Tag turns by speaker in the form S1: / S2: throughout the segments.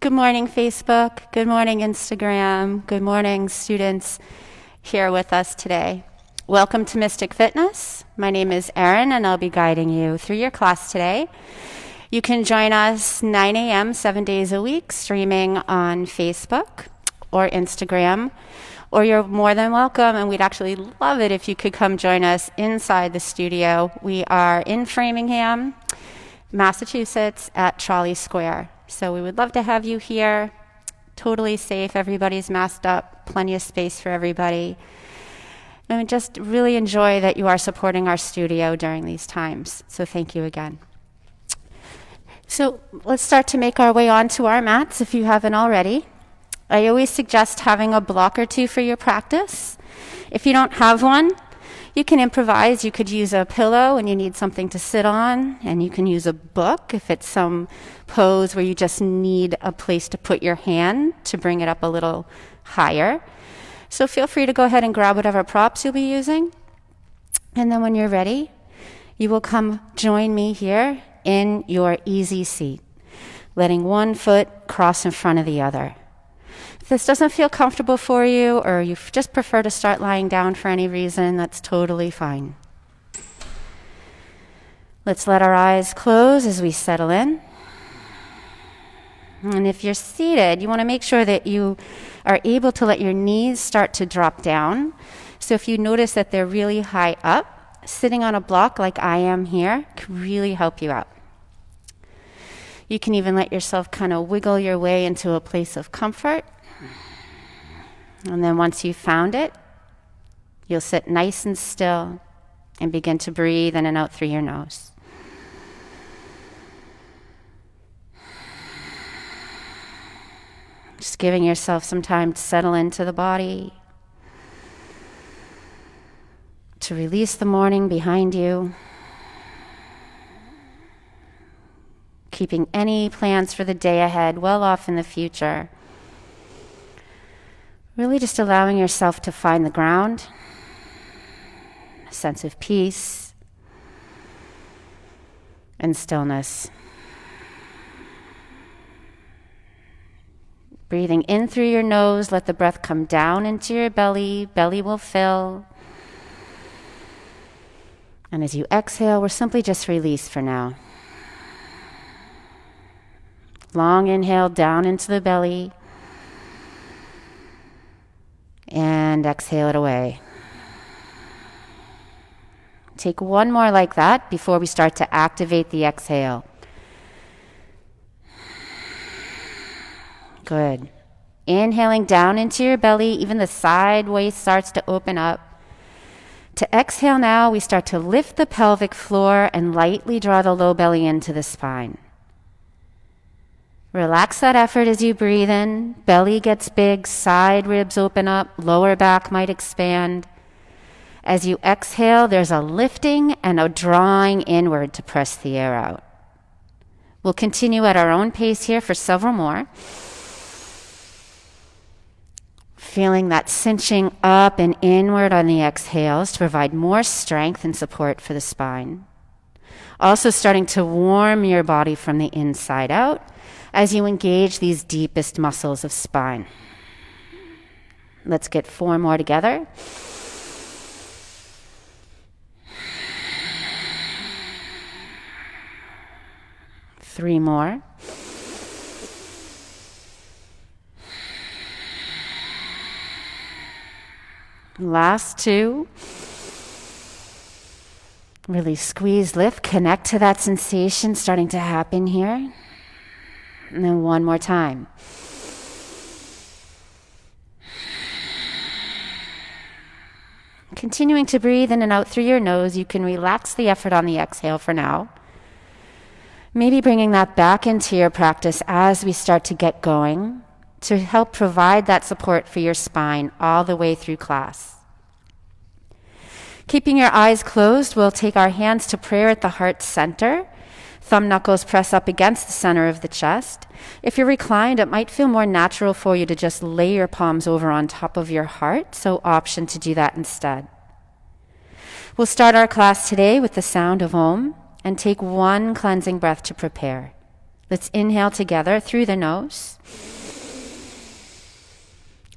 S1: Good morning, Facebook. Good morning, Instagram. Good morning, students here with us today. Welcome to Mystic Fitness. My name is Erin, and I'll be guiding you through your class today. You can join us 9 a.m. 7 days a week, streaming on Facebook or Instagram, or you're more than welcome, and we'd actually love it if you could come join us inside the studio. We are in Framingham, Massachusetts at Trolley Square. So we would love to have you here. Totally safe. Everybody's masked up. Plenty of space for everybody. And we just really enjoy that you are supporting our studio during these times. So thank you again. So let's start to make our way onto our mats if you haven't already. I always suggest having a block or two for your practice. If you don't have one, you can improvise. You could use a pillow and you need something to sit on, and you can use a book if it's some pose where you just need a place to put your hand to bring it up a little higher. So feel free to go ahead and grab whatever props you'll be using. And then when you're ready, you will come join me here in your easy seat, letting one foot cross in front of the other. If this doesn't feel comfortable for you, or you just prefer to start lying down for any reason, that's totally fine. Let's let our eyes close as we settle in. And if you're seated, you want to make sure that you are able to let your knees start to drop down. So if you notice that they're really high up, sitting on a block like I am here can really help you out. You can even let yourself kind of wiggle your way into a place of comfort. And then once you've found it, you'll sit nice and still and begin to breathe in and out through your nose. Just giving yourself some time to settle into the body, to release the morning behind you, keeping any plans for the day ahead well off in the future. Really just allowing yourself to find the ground, a sense of peace and stillness. Breathing in through your nose, let the breath come down into your belly. Belly will fill. And as you exhale, we're simply just release for now. Long inhale down into the belly. And exhale it away. Take one more like that before we start to activate the exhale. Good. Inhaling down into your belly, even the side waist starts to open up. To exhale now, we start to lift the pelvic floor and lightly draw the low belly into the spine. Relax that effort as you breathe in. Belly gets big, side ribs open up, lower back might expand. As you exhale, there's a lifting and a drawing inward to press the air out. We'll continue at our own pace here for several more. Feeling that cinching up and inward on the exhales to provide more strength and support for the spine. Also starting to warm your body from the inside out as you engage these deepest muscles of spine. Let's get 4 more together. Three more. Last 2. Really squeeze, lift, connect to that sensation starting to happen here. And then one more time. Continuing to breathe in and out through your nose, you can relax the effort on the exhale for now. Maybe bringing that back into your practice as we start to get going to help provide that support for your spine all the way through class. Keeping your eyes closed, we'll take our hands to prayer at the heart center. Thumb knuckles press up against the center of the chest. If you're reclined, it might feel more natural for you to just lay your palms over on top of your heart, so option to do that instead. We'll start our class today with the sound of Om and take one cleansing breath to prepare. Let's inhale together through the nose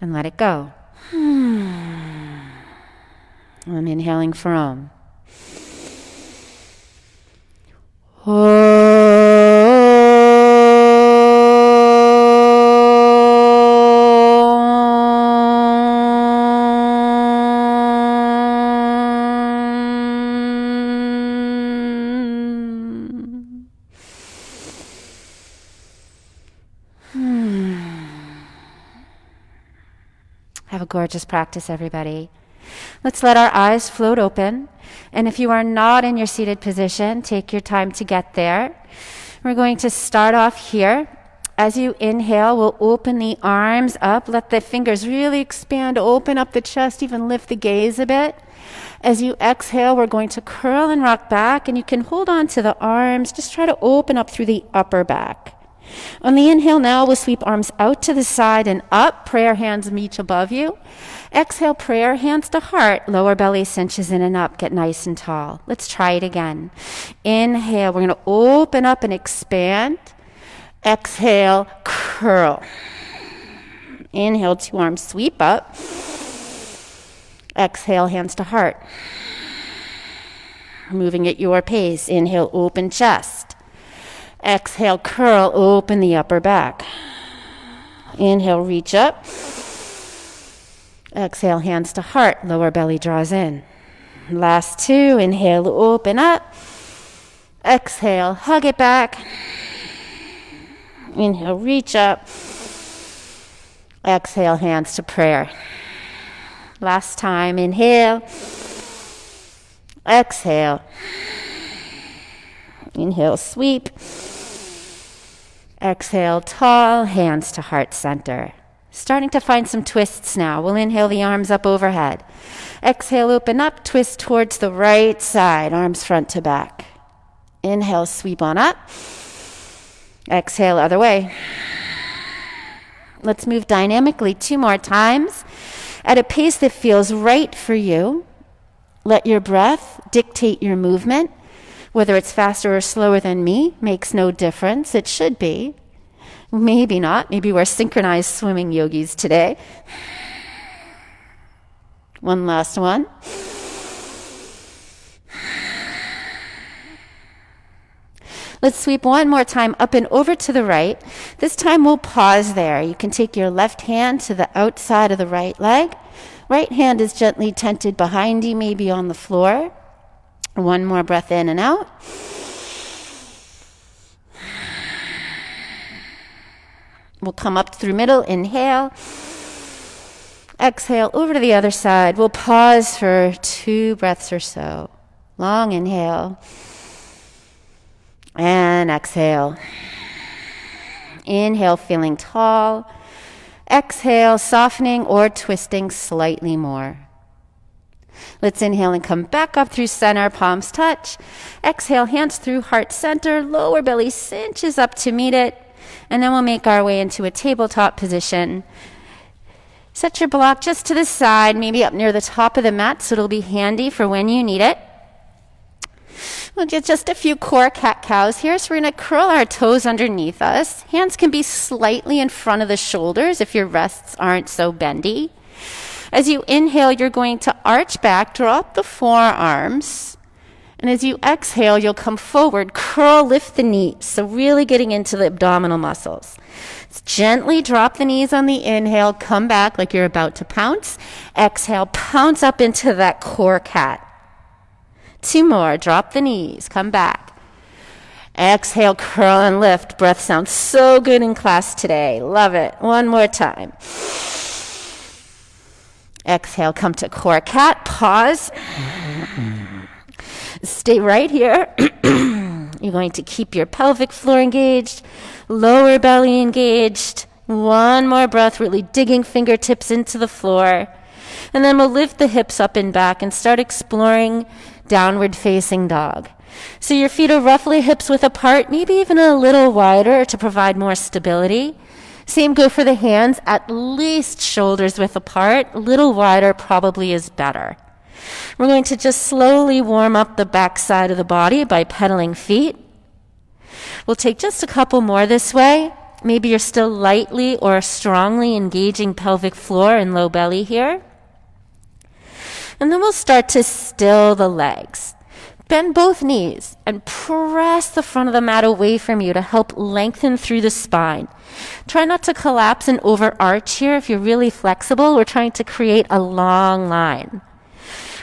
S1: and let it go. I'm inhaling forearm. Have a gorgeous practice, everybody. Let's let our eyes float open. And if you are not in your seated position, take your time to get there. We're going to start off here. As you inhale, we'll open the arms up. Let the fingers really expand, open up the chest, even lift the gaze a bit. As you exhale, we're going to curl and rock back, and you can hold on to the arms. Just try to open up through the upper back. On the inhale now, we'll sweep arms out to the side and up. Prayer hands reach above you. Exhale, prayer hands to heart. Lower belly cinches in and up. Get nice and tall. Let's try it again. Inhale, we're going to open up and expand. Exhale, curl. Inhale, two arms sweep up. Exhale, hands to heart. Moving at your pace. Inhale, open chest. Exhale, curl, open the upper back. Inhale, reach up. Exhale, hands to heart. Lower belly draws in. Last two. Inhale, open up. Exhale, hug it back. Inhale, reach up. Exhale, hands to prayer. Last time. Inhale. Exhale. Inhale, sweep. Exhale, tall, hands to heart center. Starting to find some twists now. We'll inhale the arms up overhead. Exhale, open up, twist towards the right side, arms front to back. Inhale, sweep on up. Exhale, other way. Let's move dynamically 2 more times at a pace that feels right for you. Let your breath dictate your movement. Whether it's faster or slower than me makes no difference. It should be. Maybe not. Maybe we're synchronized swimming yogis today. One last one. Let's sweep one more time up and over to the right. This time we'll pause there. You can take your left hand to the outside of the right leg. Right hand is gently tented behind you, maybe on the floor. One more breath in and out. We'll come up through middle. Inhale. Exhale over to the other side. We'll pause for 2 breaths or so. Long inhale. And exhale. Inhale, feeling tall. Exhale, softening or twisting slightly more. Let's inhale and come back up through center, palms touch. Exhale, hands through heart center, lower belly cinches up to meet it. And then we'll make our way into a tabletop position. Set your block just to the side, maybe up near the top of the mat, so it'll be handy for when you need it. We'll get just a few core cat-cows here. So we're going to curl our toes underneath us. Hands can be slightly in front of the shoulders if your wrists aren't so bendy. As you inhale, you're going to arch back, drop the forearms. And as you exhale, you'll come forward, curl, lift the knees. So really getting into the abdominal muscles. Gently drop the knees on the inhale, come back like you're about to pounce. Exhale, pounce up into that core cat. 2 more, drop the knees, come back. Exhale, curl and lift. Breath sounds so good in class today. Love it. One more time. Exhale, come to core cat, pause. Stay right here. You're going to keep your pelvic floor engaged, lower belly engaged. One more breath, really digging fingertips into the floor. And then we'll lift the hips up and back and start exploring downward facing dog. So your feet are roughly hips width apart, maybe even a little wider to provide more stability. Same go for the hands, at least shoulders width apart. A little wider probably is better. We're going to just slowly warm up the back side of the body by pedaling feet. We'll take just a couple more this way. Maybe you're still lightly or strongly engaging pelvic floor and low belly here. And then we'll start to still the legs. Bend both knees and press the front of the mat away from you to help lengthen through the spine. Try not to collapse and overarch here. If you're really flexible, we're trying to create a long line.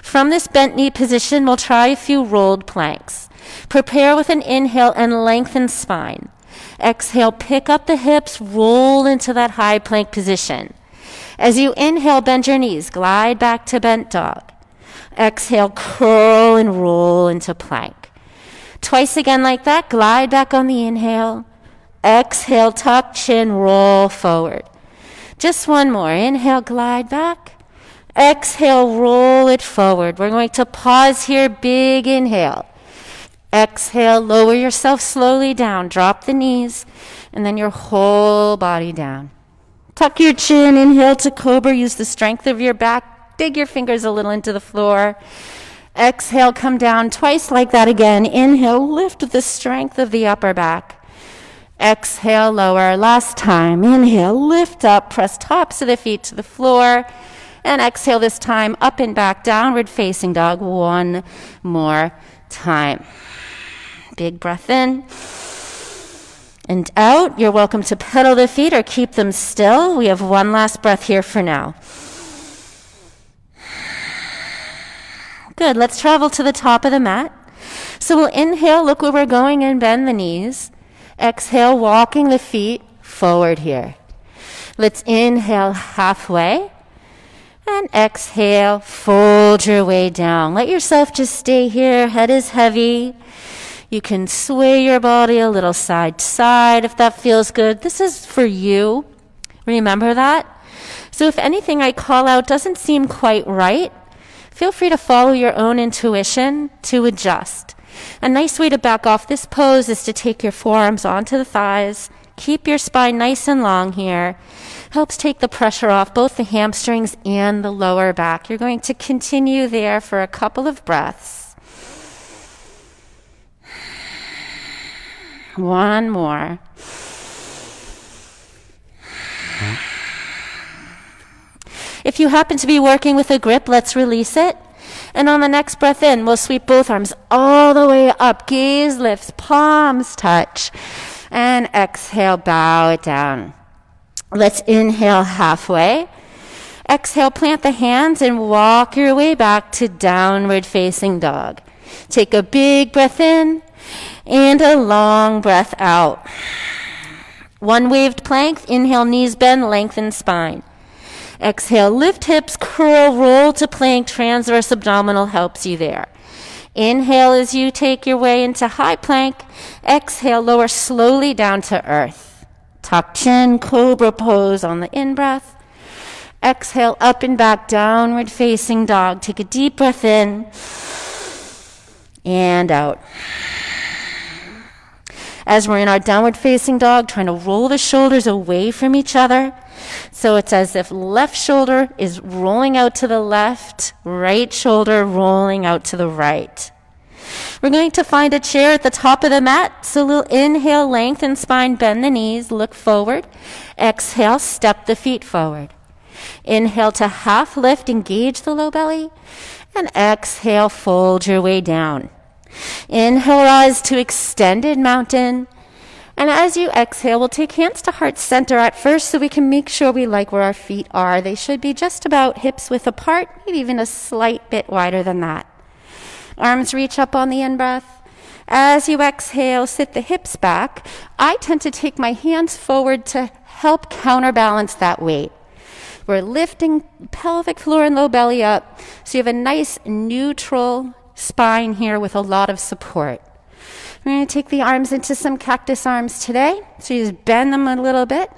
S1: From this bent knee position, we'll try a few rolled planks. Prepare with an inhale and lengthen spine. Exhale, pick up the hips, roll into that high plank position. As you inhale, bend your knees, glide back to bent dog. Exhale, curl and roll into plank. Twice again like that, glide back on the inhale. Exhale, tuck chin, roll forward. Just one more. Inhale, glide back. Exhale, roll it forward. We're going to pause here, big inhale. Exhale, lower yourself slowly down. Drop the knees, and then your whole body down. Tuck your chin, inhale to cobra. Use the strength of your back. Dig your fingers a little into the floor. Exhale, come down twice like that again. Inhale, lift the strength of the upper back. Exhale, lower. Last time. Inhale, lift up. Press tops of the feet to the floor. And exhale this time, up and back, downward facing dog. One more time. Big breath in. And out. You're welcome to pedal the feet or keep them still. We have one last breath here for now. Good. Let's travel to the top of the mat. So we'll inhale, look where we're going, and bend the knees. Exhale, walking the feet forward here. Let's inhale halfway. And exhale, fold your way down. Let yourself just stay here. Head is heavy. You can sway your body a little side to side if that feels good. This is for you. Remember that? So if anything I call out doesn't seem quite right, feel free to follow your own intuition to adjust. A nice way to back off this pose is to take your forearms onto the thighs. Keep your spine nice and long here. Helps take the pressure off both the hamstrings and the lower back. You're going to continue there for a couple of breaths. One more. If you happen to be working with a grip, let's release it. And on the next breath in, we'll sweep both arms all the way up. Gaze lifts, palms touch. And exhale, bow it down. Let's inhale halfway. Exhale, plant the hands and walk your way back to downward facing dog. Take a big breath in and a long breath out. One waved plank. Inhale, knees bend, lengthen spine. Exhale, lift hips, curl, roll to plank. Transverse abdominal helps you there. Inhale as you take your way into high plank. Exhale, lower slowly down to earth. Tuck chin, cobra pose on the in-breath. Exhale, up and back, downward facing dog. Take a deep breath in and out. As we're in our downward facing dog, trying to roll the shoulders away from each other. So it's as if left shoulder is rolling out to the left, right shoulder rolling out to the right. We're going to find a chair at the top of the mat. So we'll inhale, lengthen spine, bend the knees, look forward. Exhale, step the feet forward. Inhale to half lift, engage the low belly. And exhale, fold your way down. Inhale, rise to extended mountain. And as you exhale, we'll take hands to heart center at first so we can make sure we like where our feet are. They should be just about hips width apart, maybe even a slight bit wider than that. Arms reach up on the in-breath. As you exhale, sit the hips back. I tend to take my hands forward to help counterbalance that weight. We're lifting pelvic floor and low belly up so you have a nice neutral spine here with a lot of support. We're going to take the arms into some cactus arms today. So you just bend them a little bit,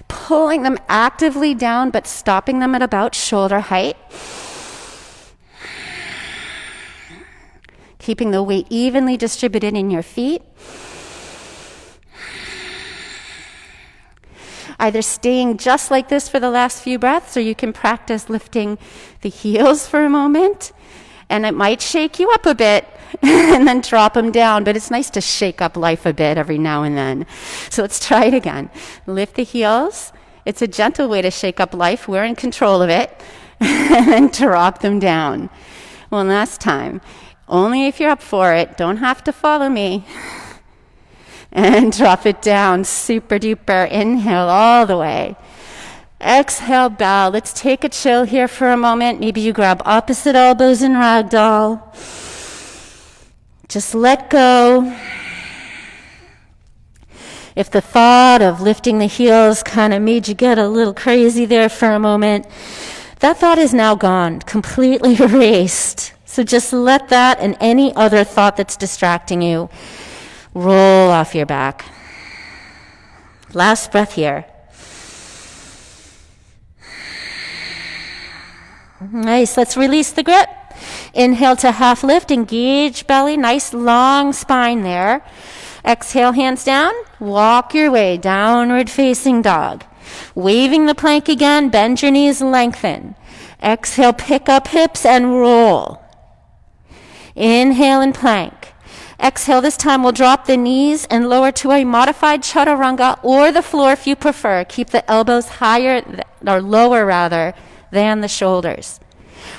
S1: pulling them actively down, but stopping them at about shoulder height. Keeping the weight evenly distributed in your feet. Either staying just like this for the last few breaths, or you can practice lifting the heels for a moment. And it might shake you up a bit and then drop them down, but it's nice to shake up life a bit every now and then. So let's try it again. Lift the heels. It's a gentle way to shake up life. We're in control of it. And then drop them down. One last time. Only if you're up for it. Don't have to follow me. And drop it down. Super duper. Inhale all the way. Exhale, bow. Let's take a chill here for a moment. Maybe you grab opposite elbows in ragdoll. Just let go. If the thought of lifting the heels kind of made you get a little crazy there for a moment, that thought is now gone, completely erased. So just let that and any other thought that's distracting you roll off your back. Last breath here. Nice. Let's release the grip. Inhale to half lift. Engage belly. Nice long spine there. Exhale, hands down. Walk your way. Downward facing dog. Waving the plank again. Bend your knees. Lengthen. Exhale, pick up hips and roll. Inhale and plank. Exhale, this time we'll drop the knees and lower to a modified chaturanga or the floor if you prefer. Keep the elbows higher, or lower rather, than the shoulders.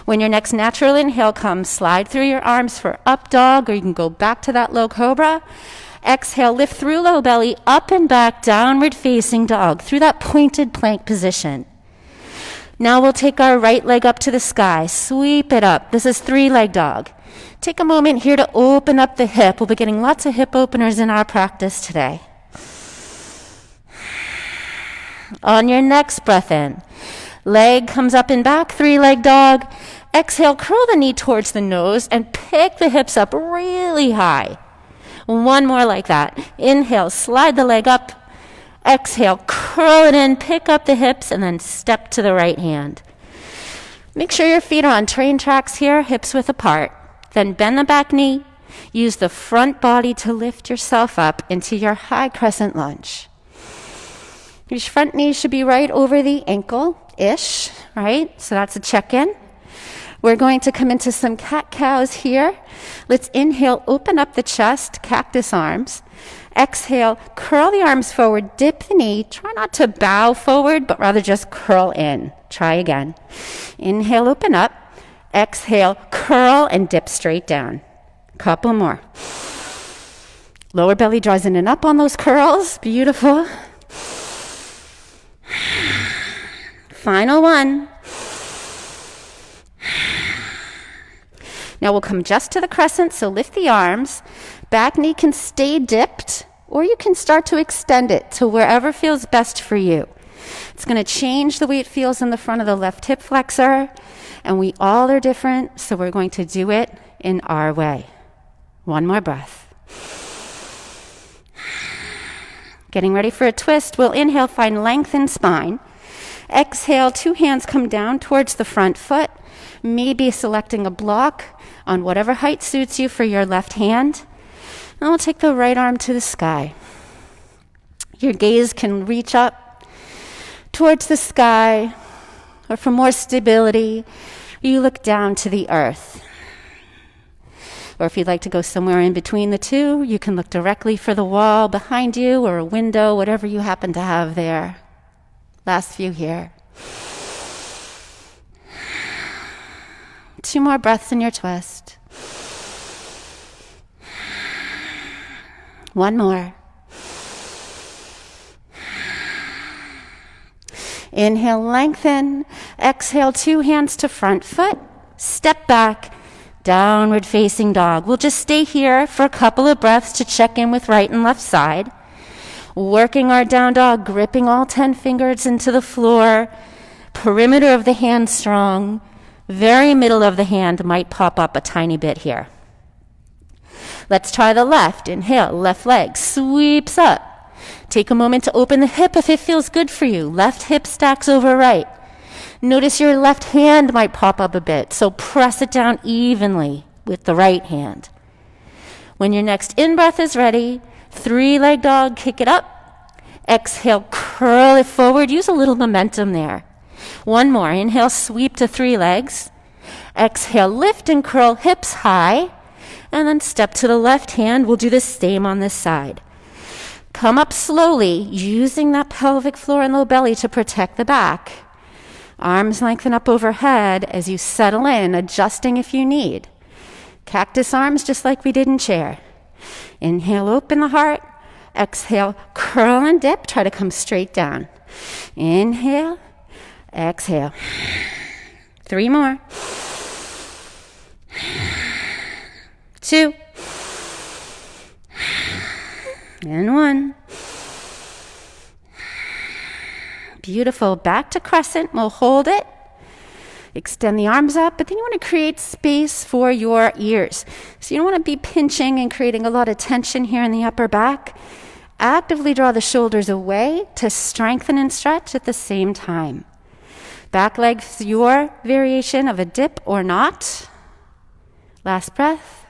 S1: When your next natural inhale comes, slide through your arms for up dog, or you can go back to that low cobra. Exhale, lift through low belly, up and back, downward facing dog, through that pointed plank position. Now we'll take our right leg up to the sky, sweep it up. This is 3-leg dog. Take a moment here to open up the hip. We'll be getting lots of hip openers in our practice today. On your next breath in, leg comes up and back, 3-leg dog. Exhale, curl the knee towards the nose and pick the hips up really high. One more like that. Inhale, slide the leg up. Exhale, curl it in, pick up the hips, and then step to the right hand. Make sure your feet are on train tracks here, hips width apart. Then bend the back knee. Use the front body to lift yourself up into your high crescent lunge. Your front knee should be right over the ankle-ish, right? So that's a check-in. We're going to come into some cat-cows here. Let's inhale, open up the chest, cactus arms. Exhale, curl the arms forward, dip the knee. Try not to bow forward, but rather just curl in. Try again. Inhale, open up. Exhale, curl and dip straight down. Couple more. Lower belly draws in and up on those curls. Beautiful. Final one. Now we'll come just to the crescent, so lift the arms. Back knee can stay dipped, or you can start to extend it to wherever feels best for you. It's going to change the way it feels in the front of the left hip flexor, and we all are different, so we're going to do it in our way. One more breath. Getting ready for a twist. We'll inhale, find lengthen spine. Exhale, 2 hands come down towards the front foot, maybe selecting a block on whatever height suits you for your left hand. And we'll take the right arm to the sky. Your gaze can reach up towards the sky, or for more stability, you look down to the earth. Or if you'd like to go somewhere in between the two, you can look directly for the wall behind you or a window, whatever you happen to have there. Last few here. 2 more breaths in your twist. 1 more. Inhale, lengthen. Exhale, 2 hands to front foot. Step back. Downward facing dog. We'll just stay here for a couple of breaths to check in with right and left side. Working our down dog, gripping all 10 fingers into the floor. Perimeter of the hand strong. Very middle of the hand might pop up a tiny bit here. Let's try the left. Inhale, left leg sweeps up. Take a moment to open the hip if it feels good for you. Left hip stacks over right. Notice your left hand might pop up a bit, so press it down evenly with the right hand. When your next in-breath is ready, 3-leg dog, kick it up. Exhale, curl it forward. Use a little momentum there. 1 more. Inhale, sweep to 3 legs. Exhale, lift and curl hips high. And then step to the left hand. We'll do the same on this side. Come up slowly, using that pelvic floor and low belly to protect the back. Arms lengthen up overhead as you settle in, adjusting if you need. Cactus arms just like we did in chair. Inhale, open the heart. Exhale, curl and dip. Try to come straight down. Inhale, exhale. 3 more. 2. And 1. Beautiful. Back to crescent. We'll hold it. Extend the arms up, but then you want to create space for your ears. So you don't want to be pinching and creating a lot of tension here in the upper back. Actively draw the shoulders away to strengthen and stretch at the same time. Back leg's your variation of a dip or not. Last breath.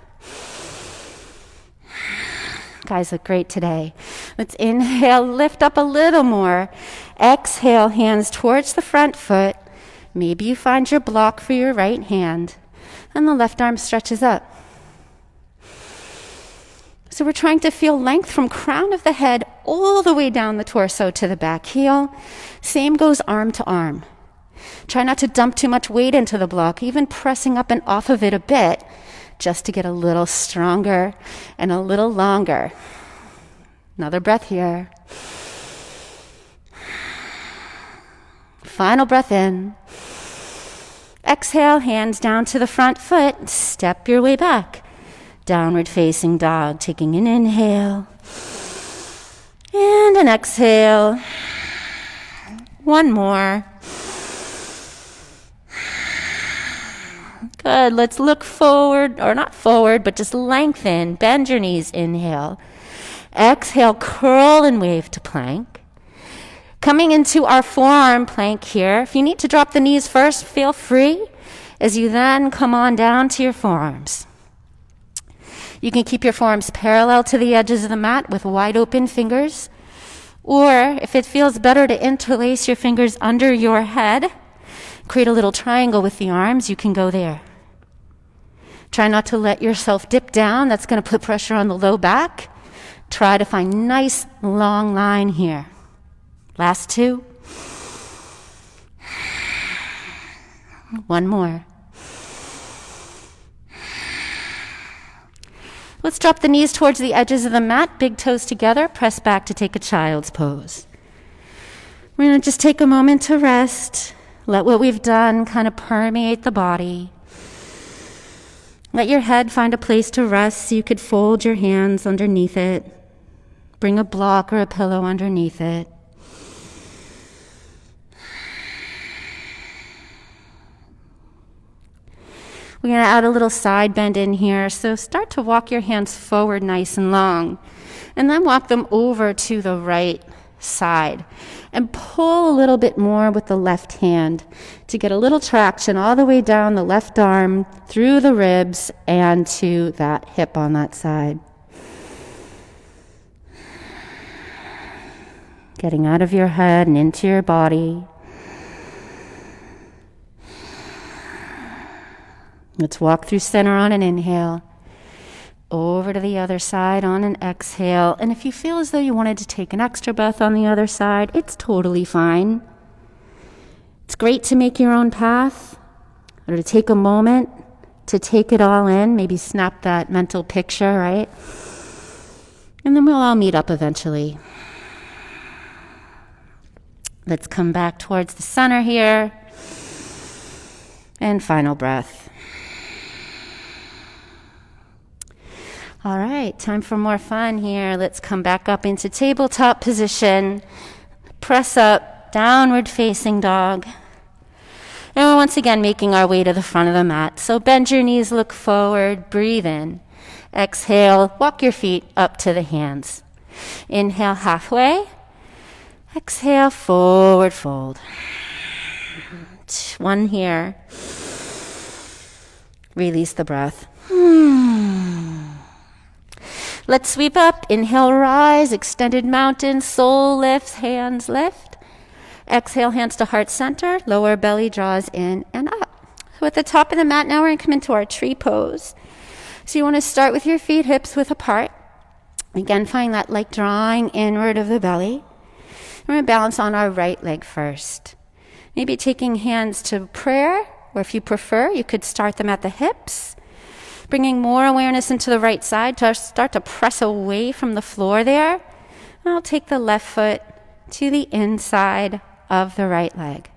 S1: Guys look great today. Let's inhale, lift up a little more. Exhale, hands towards the front foot. Maybe you find your block for your right hand, and the left arm stretches up. So we're trying to feel length from crown of the head all the way down the torso to the back heel. Same goes arm to arm. Try not to dump too much weight into the block, even pressing up and off of it a bit, just to get a little stronger and a little longer. Another breath here. Final breath in. Exhale, hands down to the front foot. Step your way back. Downward facing dog, taking an inhale. And an exhale. 1 more. Good. Let's look forward, or not forward, but just lengthen. Bend your knees. Inhale. Exhale, curl and wave to plank. Coming into our forearm plank here. If you need to drop the knees first, feel free as you then come on down to your forearms. You can keep your forearms parallel to the edges of the mat with wide open fingers. Or if it feels better to interlace your fingers under your head, create a little triangle with the arms, you can go there. Try not to let yourself dip down. That's going to put pressure on the low back. Try to find nice long line here. Last 2. 1 more. Let's drop the knees towards the edges of the mat, big toes together, press back to take a child's pose. We're going to just take a moment to rest. Let what we've done kind of permeate the body. Let your head find a place to rest so you could fold your hands underneath it. Bring a block or a pillow underneath it. We're going to add a little side bend in here. So start to walk your hands forward nice and long. And then walk them over to the right side. And pull a little bit more with the left hand to get a little traction all the way down the left arm, through the ribs, and to that hip on that side. Getting out of your head and into your body. Let's walk through center on an inhale, over to the other side on an exhale. And if you feel as though you wanted to take an extra breath on the other side, it's totally fine. It's great to make your own path, or to take a moment to take it all in, maybe snap that mental picture, right? And then we'll all meet up eventually. Let's come back towards the center here. And final breath. All right, time for more fun here. Let's come back up into tabletop position. Press up, downward facing dog. And we're once again making our way to the front of the mat. So bend your knees, look forward, breathe in. Exhale, walk your feet up to the hands. Inhale halfway. Exhale, forward fold. 1 here. Release the breath. Let's sweep up. Inhale, rise, extended mountain, soul lifts, hands lift. Exhale, hands to heart center, lower belly draws in and up. So at the top of the mat now, we're going to come into our tree pose. So you want to start with your feet hips width apart. Again, find that like drawing inward of the belly. We're going to balance on our right leg first. Maybe taking hands to prayer, or if you prefer, you could start them at the hips. Bringing more awareness into the right side to start to press away from the floor there. And I'll take the left foot to the inside of the right leg.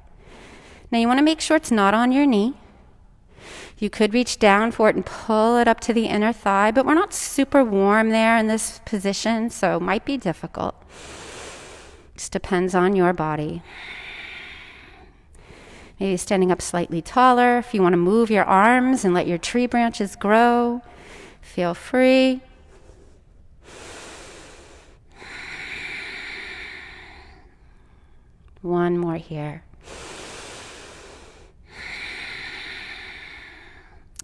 S1: Now you want to make sure it's not on your knee. You could reach down for it and pull it up to the inner thigh, but we're not super warm there in this position, so it might be difficult. Just depends on your body. Maybe standing up slightly taller. If you want to move your arms and let your tree branches grow, feel free. One more here.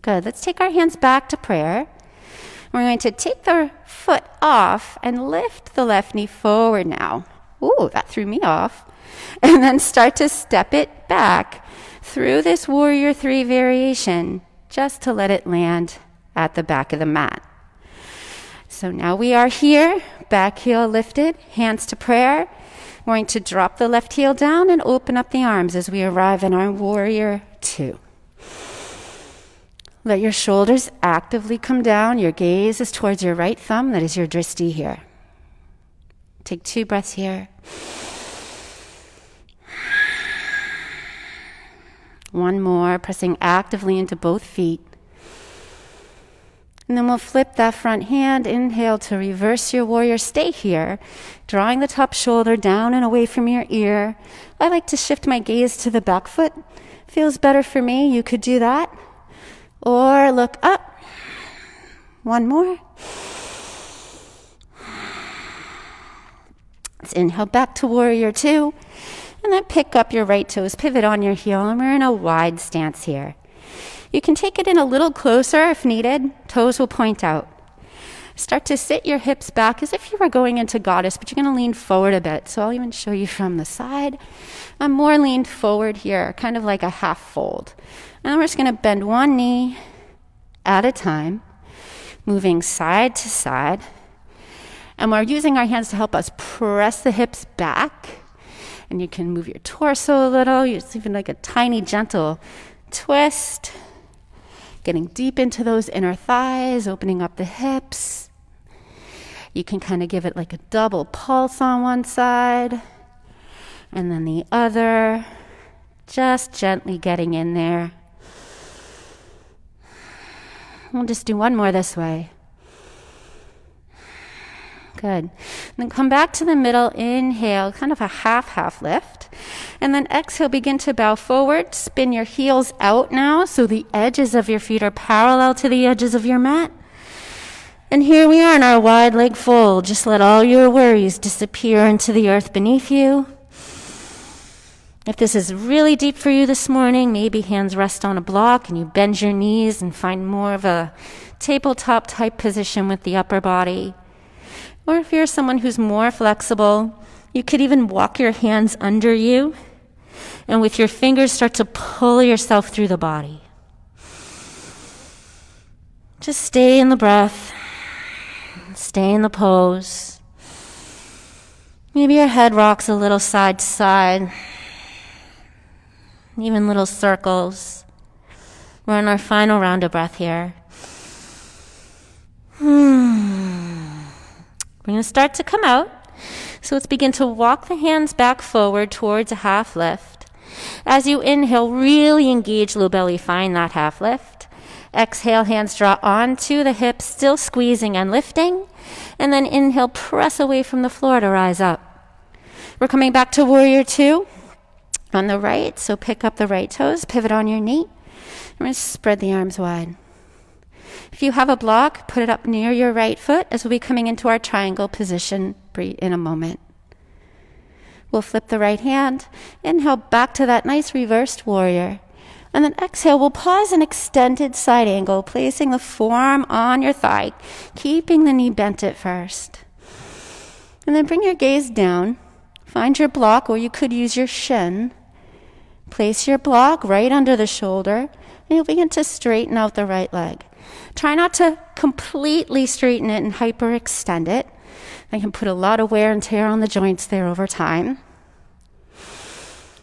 S1: Good. Let's take our hands back to prayer. We're going to take the foot off and lift the left knee forward now. Ooh, that threw me off. And then start to step it back through this Warrior 3 variation, just to let it land at the back of the mat. So now we are here, back heel lifted, hands to prayer. We're going to drop the left heel down and open up the arms as we arrive in our Warrior 2. Let your shoulders actively come down. Your gaze is towards your right thumb. That is your drishti here. Take 2 breaths here. One more, pressing actively into both feet. And then we'll flip that front hand. Inhale to reverse your warrior. Stay here, drawing the top shoulder down and away from your ear. I like to shift my gaze to the back foot. Feels better for me. You could do that. Or look up. One more. Let's inhale back to Warrior 2. And then pick up your right toes, pivot on your heel, and we're in a wide stance here. You can take it in a little closer if needed. Toes will point out. Start to sit your hips back as if you were going into goddess, but you're going to lean forward a bit. So I'll even show you from the side. I'm more leaned forward here, kind of like a half fold. And then we're just going to bend one knee at a time, moving side to side. And we're using our hands to help us press the hips back. And you can move your torso a little. It's even like a tiny, gentle twist. Getting deep into those inner thighs, opening up the hips. You can kind of give it like a double pulse on one side. And then the other. Just gently getting in there. We'll just do one more this way. Good. And then come back to the middle. Inhale, kind of a half lift. And then exhale, begin to bow forward. Spin your heels out now so the edges of your feet are parallel to the edges of your mat. And here we are in our wide leg fold. Just let all your worries disappear into the earth beneath you. If this is really deep for you this morning, maybe hands rest on a block and you bend your knees and find more of a tabletop type position with the upper body. Or if you're someone who's more flexible, you could even walk your hands under you and with your fingers start to pull yourself through the body. Just stay in the breath, stay in the pose. Maybe your head rocks a little side to side, even little circles. We're in our final round of breath here. We're going to start to come out. So let's begin to walk the hands back forward towards a half lift. As you inhale, really engage low belly, find that half lift. Exhale, hands draw onto the hips, still squeezing and lifting. And then inhale, press away from the floor to rise up. We're coming back to Warrior 2 on the right. So pick up the right toes, pivot on your knee. I'm going to spread the arms wide. If you have a block, put it up near your right foot as we'll be coming into our triangle position in a moment. We'll flip the right hand, inhale back to that nice reversed warrior. And then exhale, we'll pause an extended side angle, placing the forearm on your thigh, keeping the knee bent at first. And then bring your gaze down, find your block, or you could use your shin. Place your block right under the shoulder, and you'll begin to straighten out the right leg. Try not to completely straighten it and hyperextend it. That can put a lot of wear and tear on the joints there over time.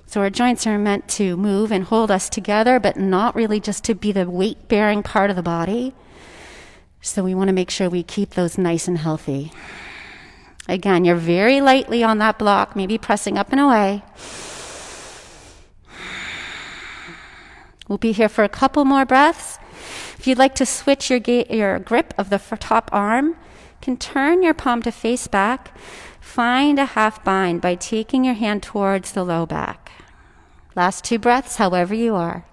S1: So our joints are meant to move and hold us together, but not really just to be the weight-bearing part of the body. So we want to make sure we keep those nice and healthy. Again, you're very lightly on that block, maybe pressing up and away. We'll be here for a couple more breaths. If you'd like to switch your grip of the top arm, you can turn your palm to face back. Find a half bind by taking your hand towards the low back. Last 2 breaths, however you are.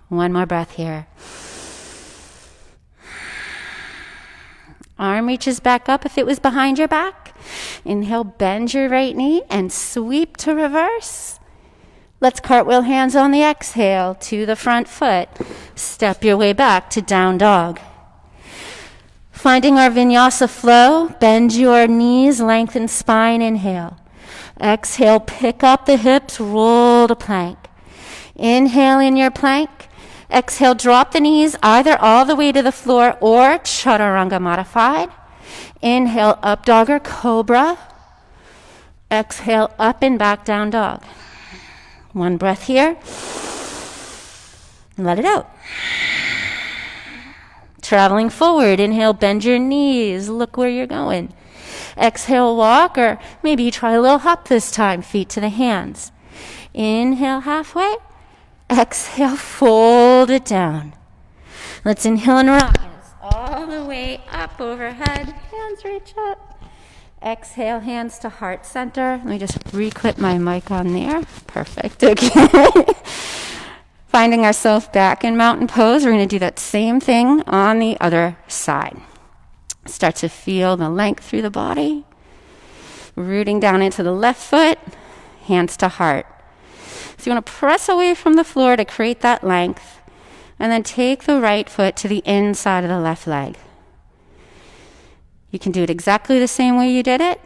S1: One more breath here. Arm reaches back up if it was behind your back. Inhale, bend your right knee and sweep to reverse. Let's cartwheel hands on the exhale to the front foot. Step your way back to down dog. Finding our vinyasa flow, bend your knees, lengthen spine, inhale. Exhale, pick up the hips, roll to plank. Inhale in your plank. Exhale, drop the knees either all the way to the floor or chaturanga modified. Inhale, up dog or cobra. Exhale, up and back down dog. One breath here. Let it out. Traveling forward, inhale, bend your knees. Look where you're going. Exhale, walk, or maybe you try a little hop this time, feet to the hands. Inhale, halfway. Exhale, fold it down. Let's inhale and rise all the way up overhead. Hands reach up. Exhale, hands to heart center. Let me just re-clip my mic on there. Perfect. Okay. Finding ourselves back in mountain pose. We're going to do that same thing on the other side. Start to feel the length through the body. Rooting down into the left foot. Hands to heart. So you want to press away from the floor to create that length, and then take the right foot to the inside of the left leg. You can do it exactly the same way you did it,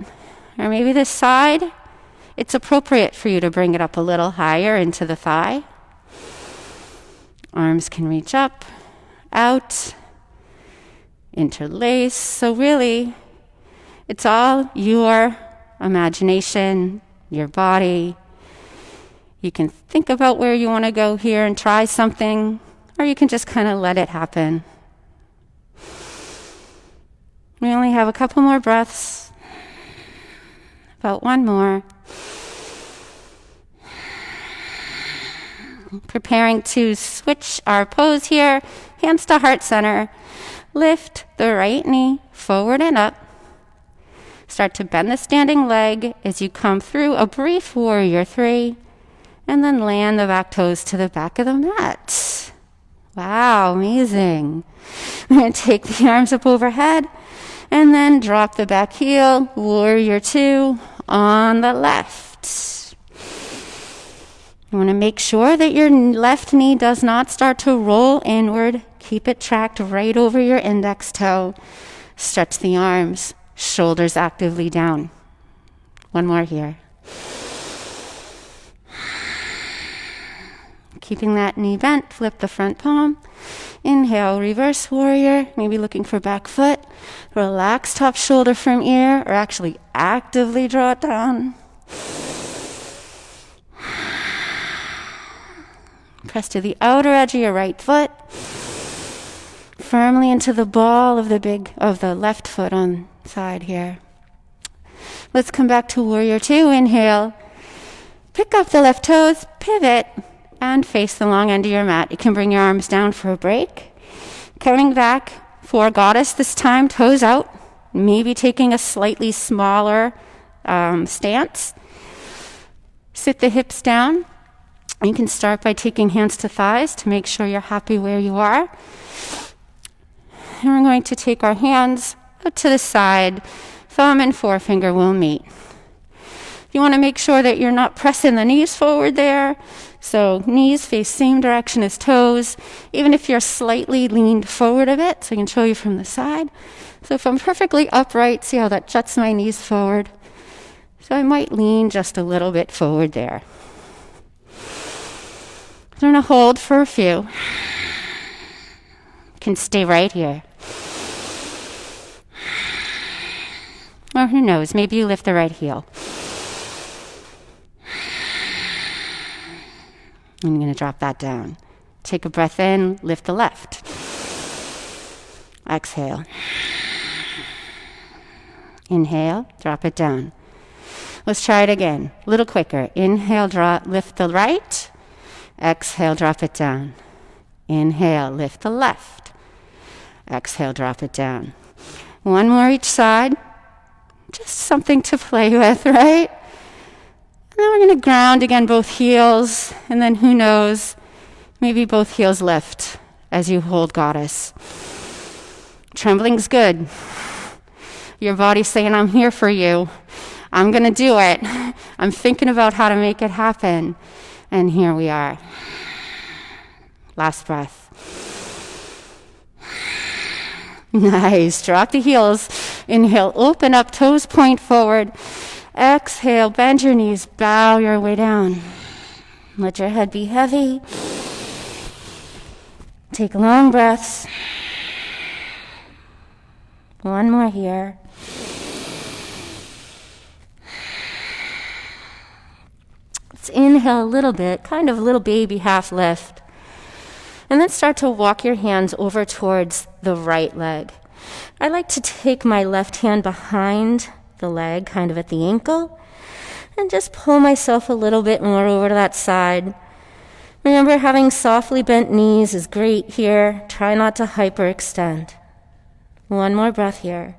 S1: or maybe this side, it's appropriate for you to bring it up a little higher into the thigh. Arms can reach up, out, interlace. So really, it's all your imagination, your body. You can think about where you want to go here and try something, or you can just kind of let it happen. We only have a couple more breaths. About one more. Preparing to switch our pose here. Hands to heart center. Lift the right knee forward and up. Start to bend the standing leg as you come through a brief warrior 3. And then land the back toes to the back of the mat. Wow, amazing. We're going to take the arms up overhead and then drop the back heel, warrior 2 on the left. You want to make sure that your left knee does not start to roll inward. Keep it tracked right over your index toe. Stretch the arms, shoulders actively down. One more here. Keeping that knee bent, flip the front palm. Inhale, reverse warrior, maybe looking for back foot. Relax top shoulder from ear, or actually actively draw it down. Press to the outer edge of your right foot. Firmly into the ball of the left foot on side here. Let's come back to warrior 2. Inhale. Pick up the left toes, pivot, and face the long end of your mat. You can bring your arms down for a break. Coming back for goddess this time, toes out. Maybe taking a slightly smaller stance. Sit the hips down. You can start by taking hands to thighs to make sure you're happy where you are. And we're going to take our hands out to the side. Thumb and forefinger will meet. You want to make sure that you're not pressing the knees forward there. So knees face same direction as toes, even if you're slightly leaned forward a bit, so I can show you from the side. So if I'm perfectly upright, see how that juts my knees forward? So I might lean just a little bit forward there. I'm going to hold for a few. You can stay right here. Or who knows, maybe you lift the right heel. And you're going to drop that down. Take a breath in, lift the left. Exhale. Inhale, drop it down. Let's try it again, a little quicker. Inhale, lift the right. Exhale, drop it down. Inhale, lift the left. Exhale, drop it down. One more each side. Just something to play with, right? And then we're going to ground again, both heels. And then who knows, maybe both heels lift as you hold goddess. Trembling's good. Your body's saying, I'm here for you. I'm going to do it. I'm thinking about how to make it happen. And here we are. Last breath. Nice. Drop the heels. Inhale, open up, toes point forward. Exhale, bend your knees, bow your way down. Let your head be heavy. Take long breaths. One more here. Let's inhale a little bit, kind of a little baby half lift. And then start to walk your hands over towards the right leg. I like to take my left hand behind the leg, kind of at the ankle, and just pull myself a little bit more over to that side. Remember, having softly bent knees is great here. Try not to hyperextend. One more breath here.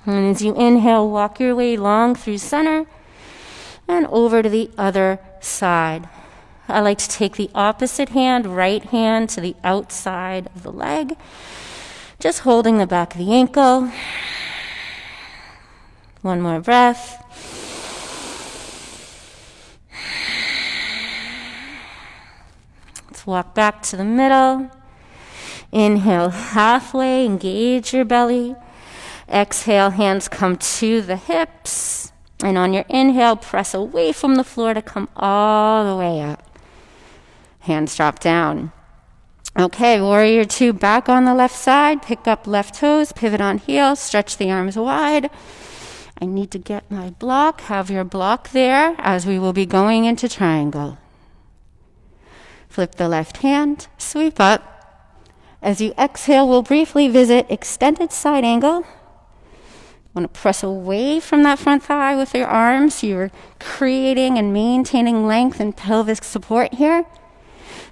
S1: And as you inhale, walk your way long through center and over to the other side. I like to take the opposite hand, right hand, to the outside of the leg, just holding the back of the ankle. One more breath. Let's walk back to the middle. Inhale halfway, engage your belly. Exhale, hands come to the hips. And on your inhale, press away from the floor to come all the way up. Hands drop down. Okay, warrior two, back on the left side. Pick up left toes, pivot on heel, stretch the arms wide. I need to get my block. Have your block there as we will be going into triangle. Flip the left hand, sweep up. As you exhale, we'll briefly visit extended side angle. Want to press away from that front thigh with your arms. You're creating and maintaining length and pelvic support here.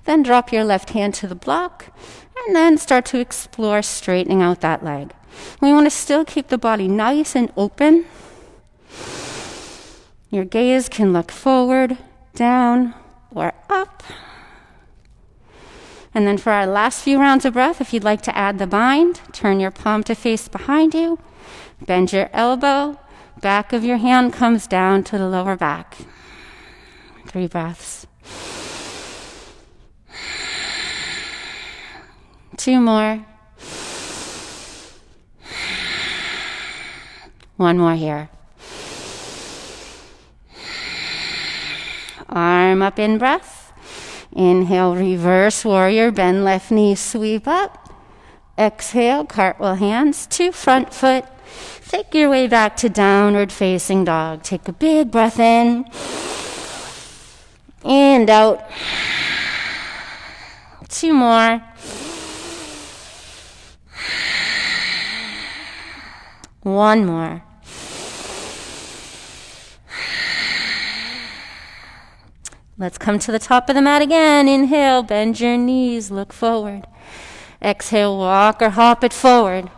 S1: Then drop your left hand to the block and then start to explore straightening out that leg. We want to still keep the body nice and open. Your gaze can look forward, down, or up. And then for our last few rounds of breath, if you'd like to add the bind, turn your palm to face behind you. Bend your elbow, back of your hand comes down to the lower back. 3 breaths. 2 more. 1 more here. Arm up in breath. Inhale, reverse warrior, bend left knee, sweep up. Exhale, cartwheel hands to front foot. Take your way back to downward facing dog. Take a big breath in and out. 2 more. 1 more. Let's come to the top of the mat again. Inhale, bend your knees, look forward. Exhale, walk or hop it forward.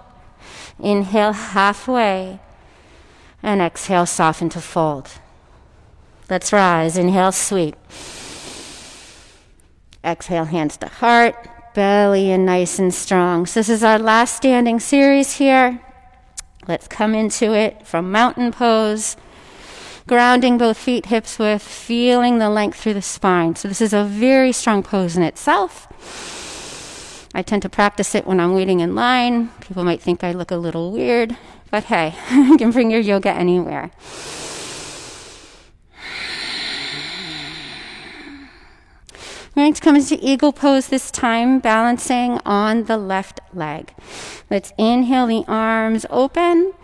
S1: Inhale halfway, and exhale, soften to fold. Let's rise. Inhale, sweep. Exhale, hands to heart, belly in nice and strong. So this is our last standing series here. Let's come into it from mountain pose, grounding both feet, hips width, feeling the length through the spine. So this is a very strong pose in itself. I tend to practice it when I'm waiting in line. People might think I look a little weird, but hey, you can bring your yoga anywhere. We're going to come into eagle pose this time, balancing on the left leg. Let's inhale the arms open.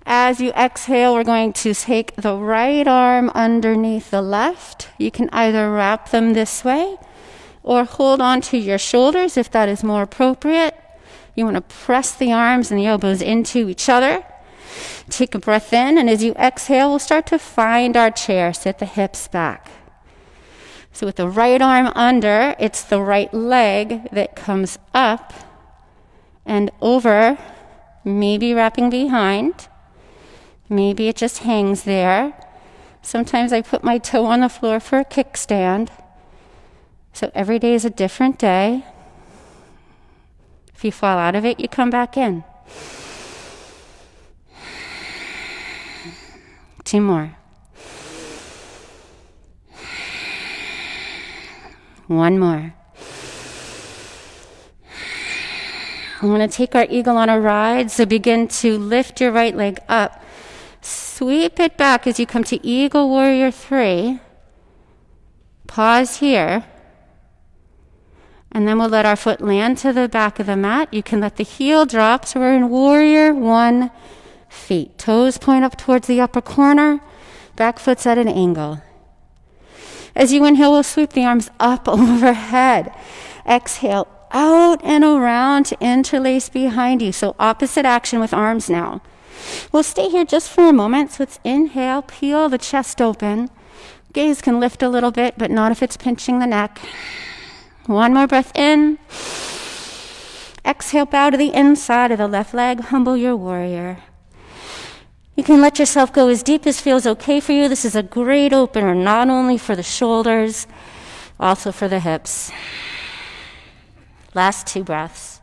S1: As you exhale, we're going to take the right arm underneath the left. You can either wrap them this way or hold on to your shoulders if that is more appropriate. You want to press the arms and the elbows into each other. Take a breath in, and as you exhale, we'll start to find our chair. Sit the hips back. So with the right arm under, it's the right leg that comes up and over, maybe wrapping behind. Maybe it just hangs there. Sometimes I put my toe on the floor for a kickstand. So every day is a different day. If you fall out of it, you come back in. 2 more. 1 more. I'm going to take our eagle on a ride. So begin to lift your right leg up. Sweep it back as you come to Eagle Warrior 3. Pause here. And then we'll let our foot land to the back of the mat. You can let the heel drop. So we're in Warrior 1 feet. Toes point up towards the upper corner. Back foot's at an angle. As you inhale, we'll sweep the arms up overhead. Exhale, out and around to interlace behind you. So opposite action with arms now. We'll stay here just for a moment. So let's inhale, peel the chest open. Gaze can lift a little bit, but not if it's pinching the neck. 1 more breath in. Exhale, bow to the inside of the left leg. Humble your warrior. You can let yourself go as deep as feels okay for you. This is a great opener, not only for the shoulders, also for the hips. Last 2 breaths.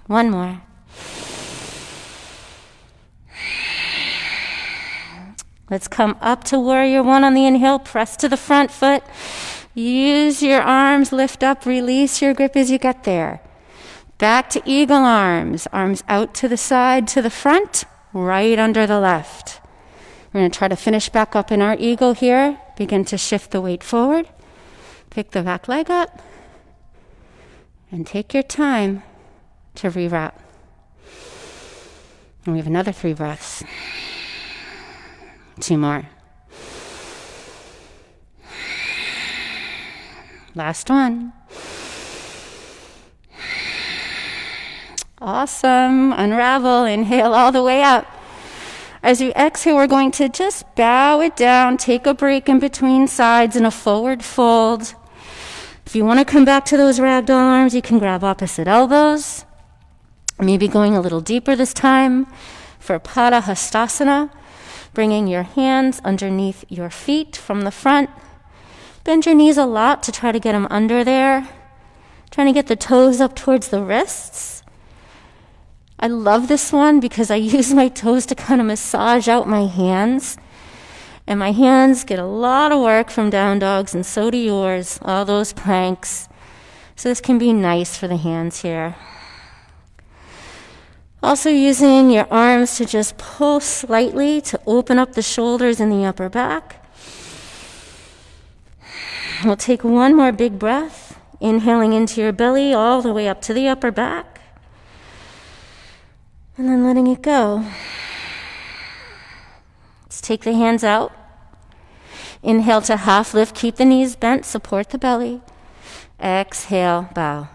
S1: One more. Let's come up to Warrior 1 on the inhale. Press to the front foot. Use your arms, lift up, release your grip as you get there. Back to eagle arms. Arms out to the side, to the front, right under the left. We're going to try to finish back up in our eagle here. Begin to shift the weight forward. Pick the back leg up. And take your time to rewrap. And we have another 3 breaths. 2 more. Last one. Awesome. Unravel. Inhale all the way up. As you exhale, we're going to just bow it down. Take a break in between sides in a forward fold. If you want to come back to those ragdoll arms, you can grab opposite elbows. Maybe going a little deeper this time for Pada Hastasana. Bringing your hands underneath your feet from the front. Bend your knees a lot to try to get them under there. Trying to get the toes up towards the wrists. I love this one because I use my toes to kind of massage out my hands. And my hands get a lot of work from down dogs, and so do yours, all those planks. So this can be nice for the hands here. Also using your arms to just pull slightly to open up the shoulders and the upper back. We'll take 1 more big breath, inhaling into your belly all the way up to the upper back. And then letting it go. Let's take the hands out. Inhale to half lift, keep the knees bent, support the belly. Exhale, bow.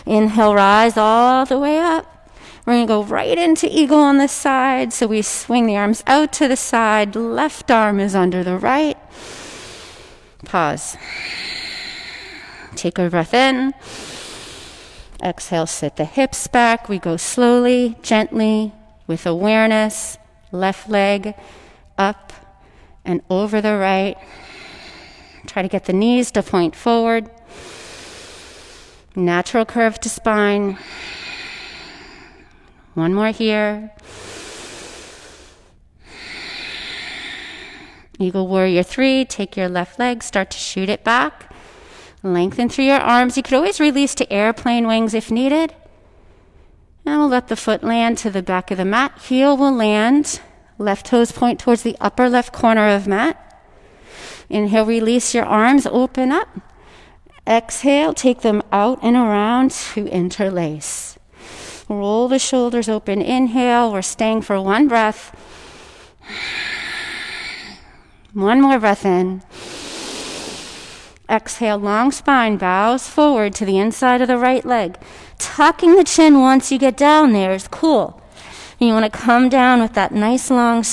S1: Inhale, rise all the way up. We're going to go right into eagle on this side. So we swing the arms out to the side. Left arm is under the right. Pause. Take a breath in. Exhale, sit the hips back. We go slowly, gently, with awareness. Left leg up and over the right. Try to get the knees to point forward. Natural curve to spine. 1 more here. Eagle Warrior 3. Take your left leg, start to shoot it back. Lengthen through your arms. You could always release to airplane wings if needed. And we'll let the foot land to the back of the mat. Heel will land Left toes point towards the upper left corner of mat. Inhale, release your arms, open up. Exhale, take them out and around to interlace. Roll the shoulders open. Inhale, we're staying for one breath. One more breath in. Exhale, long spine bows forward to the inside of the right leg. Tucking the chin once you get down there is cool. And you want to come down with that nice, long,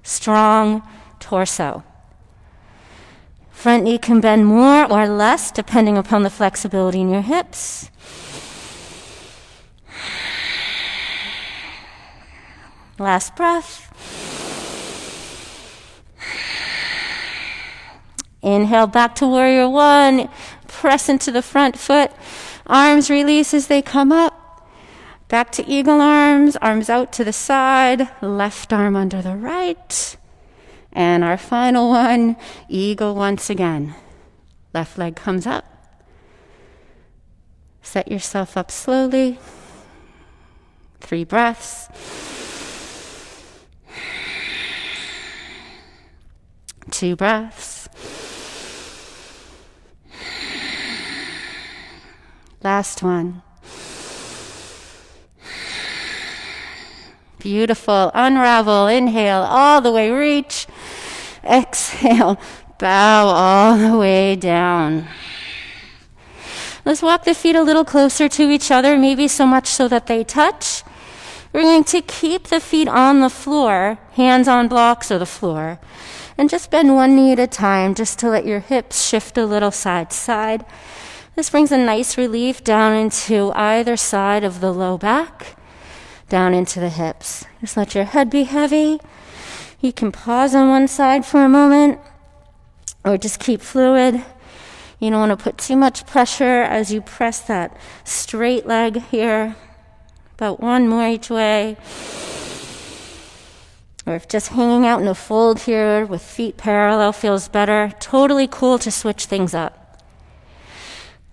S1: strong torso. Front knee can bend more or less depending upon the flexibility in your hips. Last breath. Inhale back to warrior one. Press into the front foot. Arms release as they come up. Back to eagle arms. Arms out to the side. Left arm under the right. And our final one, eagle once again. Left leg comes up. Set yourself up slowly. 3 breaths. Two breaths. Last one. Beautiful. Unravel. Inhale. All the way. Reach. Exhale. Bow all the way down. Let's walk the feet a little closer to each other, maybe so much so that they touch. We're going to keep the feet on the floor, hands on blocks of the floor, and just bend one knee at a time just to let your hips shift a little side to side. This brings a nice relief down into either side of the low back, down into the hips. Just let your head be heavy. You can pause on one side for a moment, or just keep fluid. You don't want to put too much pressure as you press that straight leg here. About one more each way. Or if just hanging out in a fold here with feet parallel feels better, totally cool to switch things up.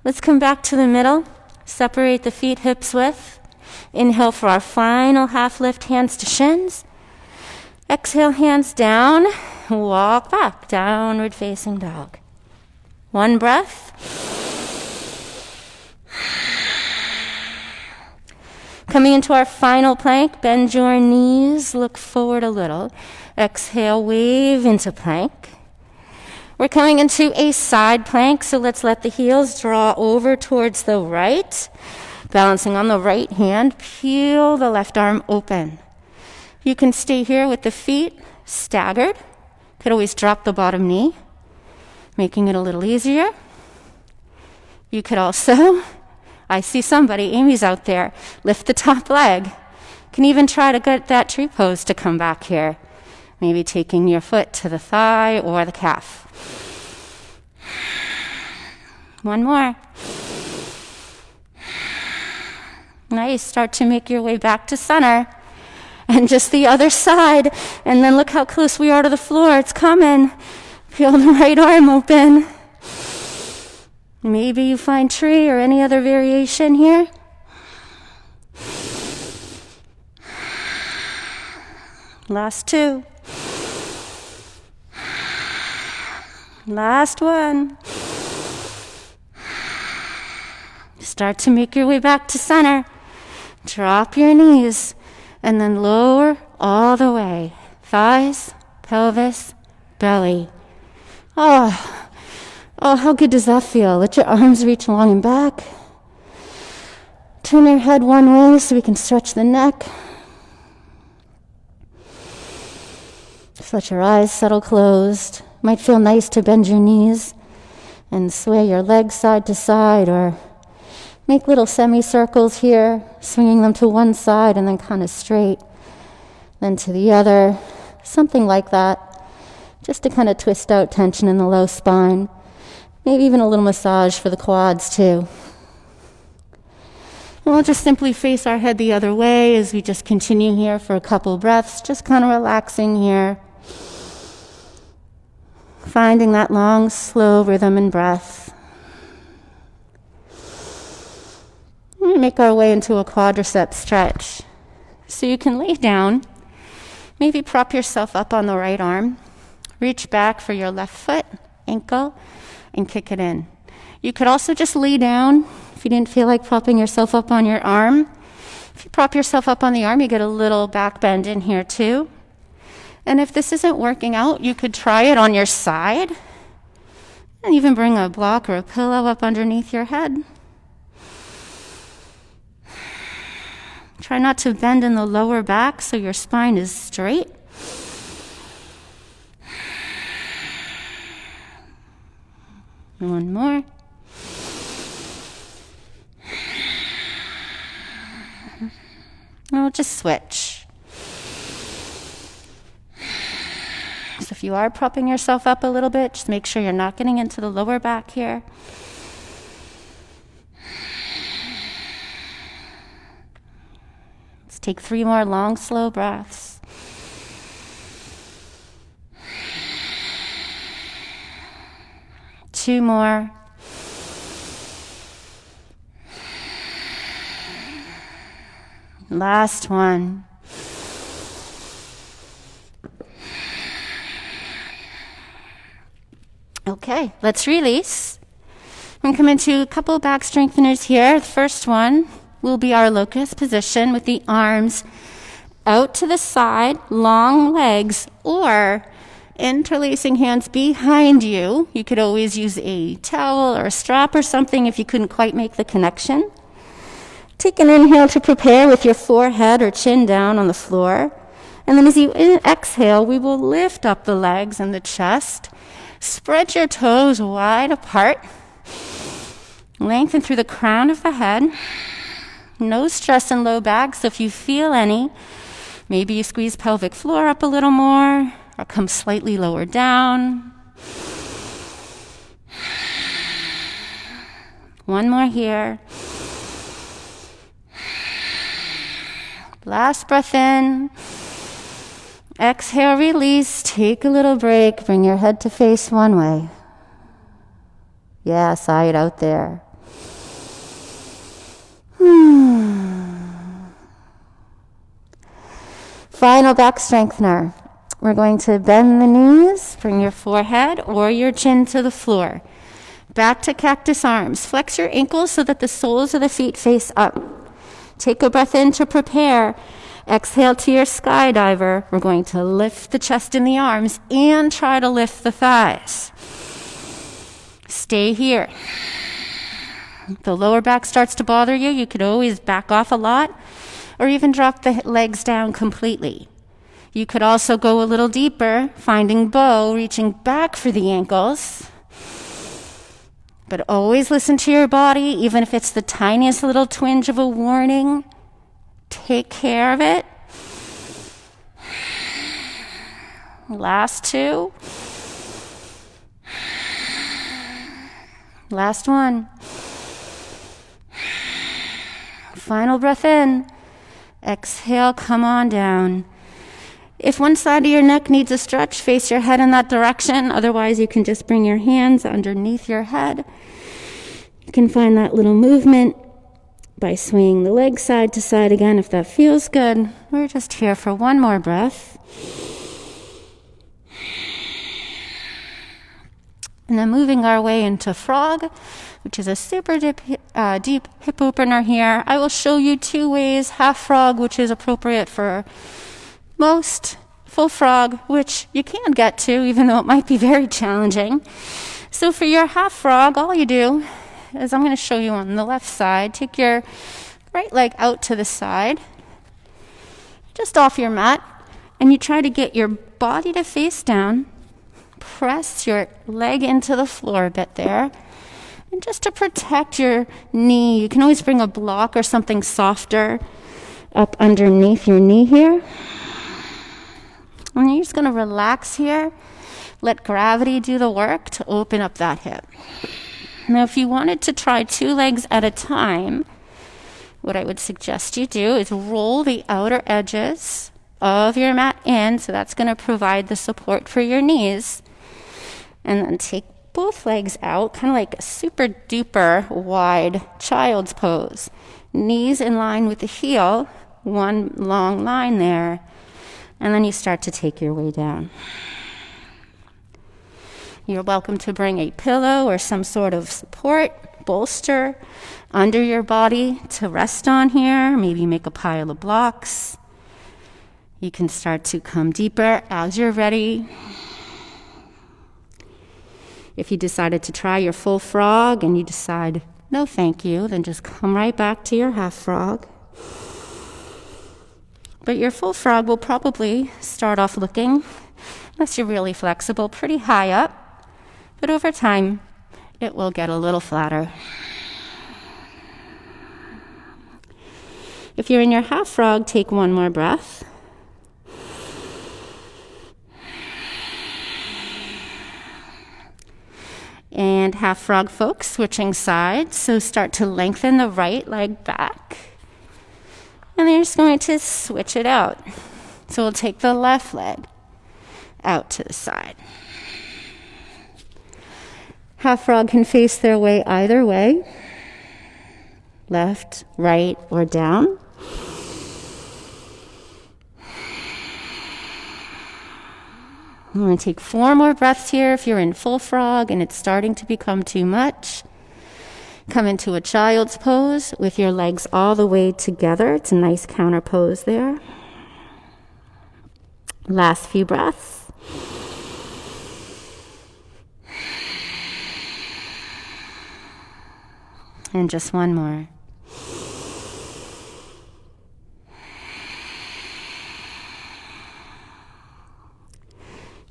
S1: Let's come back to the middle. Separate the feet hips width. Inhale for our final half lift, hands to shins. Exhale, hands down. Walk back, downward facing dog. One breath. Coming into our final plank, bend your knees, look forward a little. Exhale, wave into plank. We're coming into a side plank, so let's let the heels draw over towards the right. Balancing on the right hand, peel the left arm open. You can stay here with the feet staggered. Could always drop the bottom knee, making it a little easier. You could also, I see somebody, Amy's out there, lift the top leg. Can even try to get that tree pose to come back here. Maybe taking your foot to the thigh or the calf. One more. Nice. Start to make your way back to center. And just the other side. And then look how close we are to the floor. It's coming. Peel the right arm open. Maybe you find tree or any other variation here. Last two. Last one. Start to make your way back to center. Drop your knees and then lower all the way. Thighs, pelvis, belly. Oh, how good does that feel? Let your arms reach long and back. Turn your head one way so we can stretch the neck. Just let your eyes settle closed. Might feel nice to bend your knees and sway your legs side to side, or make little semicircles here, swinging them to one side and then kind of straight, then to the other, something like that, just to kind of twist out tension in the low spine. Maybe even a little massage for the quads too. And we'll just simply face our head the other way as we just continue here for a couple breaths, just kind of relaxing here. Finding that long, slow rhythm and breath. We make our way into a quadricep stretch. So you can lay down Maybe prop yourself up on the right arm. Reach back for your left foot, ankle, and kick it in. You could also just lay down if you didn't feel like propping yourself up on your arm. If you prop yourself up on the arm, you get a little back bend in here too. And if this isn't working out, you could try it on your side and even bring a block or a pillow up underneath your head. Try not to bend in the lower back so your spine is straight. One more. I'll just switch. So if you are propping yourself up a little bit, just make sure you're not getting into the lower back here. Let's take 3 more long, slow breaths. Two more. Last one. Okay, let's release. We're going to come into a couple of back strengtheners here. The first one will be our locust position with the arms out to the side, long legs, or interlacing hands behind you. You could always use a towel or a strap or something if you couldn't quite make the connection. Take an inhale to prepare with your forehead or chin down on the floor. And then as you exhale, we will lift up the legs and the chest. Spread your toes wide apart. Lengthen through the crown of the head. No stress in low back, so if you feel any, maybe you squeeze pelvic floor up a little more or come slightly lower down. One more here. Last breath in. Exhale, release. Take a little break. Bring your head to face one way. Yeah, sigh it out there. Final back strengthener. We're going to bend the knees. Bring your forehead or your chin to the floor. Back to cactus arms. Flex your ankles so that the soles of the feet face up. Take a breath in to prepare. Exhale to your skydiver. We're going to lift the chest and the arms and try to lift the thighs. Stay here. If the lower back starts to bother you, you could always back off a lot or even drop the legs down completely. You could also go a little deeper, finding bow, reaching back for the ankles. But always listen to your body, even if it's the tiniest little twinge of a warning. Take care of it. Last two. Last one. Final breath in. Exhale, come on down. If one side of your neck needs a stretch, face your head in that direction. Otherwise, you can just bring your hands underneath your head. You can find that little movement by swinging the legs side to side again if that feels good. We're just here for one more breath. And then moving our way into frog, which is a super deep hip opener here. I will show you 2 ways. Half frog, which is appropriate for most. Full frog, which you can get to, even though it might be very challenging. So for your half frog, all you do is I'm going to show you on the left side. Take your right leg out to the side, just off your mat, and you try to get your body to face down. Press your leg into the floor a bit there. And just to protect your knee, you can always bring a block or something softer up underneath your knee here. And you're just going to relax here. Let gravity do the work to open up that hip. Now, if you wanted to try 2 legs at a time, what I would suggest you do is roll the outer edges of your mat in. So that's going to provide the support for your knees. And then take both legs out, kind of like a super duper wide child's pose. Knees in line with the heel, one long line there. And then you start to take your way down. You're welcome to bring a pillow or some sort of support, bolster under your body to rest on here. Maybe make a pile of blocks. You can start to come deeper as you're ready. If you decided to try your full frog and you decide, no thank you, then just come right back to your half frog. But your full frog will probably start off looking, unless you're really flexible, pretty high up. But over time, it will get a little flatter. If you're in your half frog, take one more breath. And half frog folks, switching sides. So start to lengthen the right leg back. And then you're just going to switch it out. So we'll take the left leg out to the side. Half frog can face their way either way, left, right, or down. I'm going to take 4 more breaths here. If you're in full frog and it's starting to become too much, come into a child's pose with your legs all the way together. It's a nice counter pose there. Last few breaths. And just one more.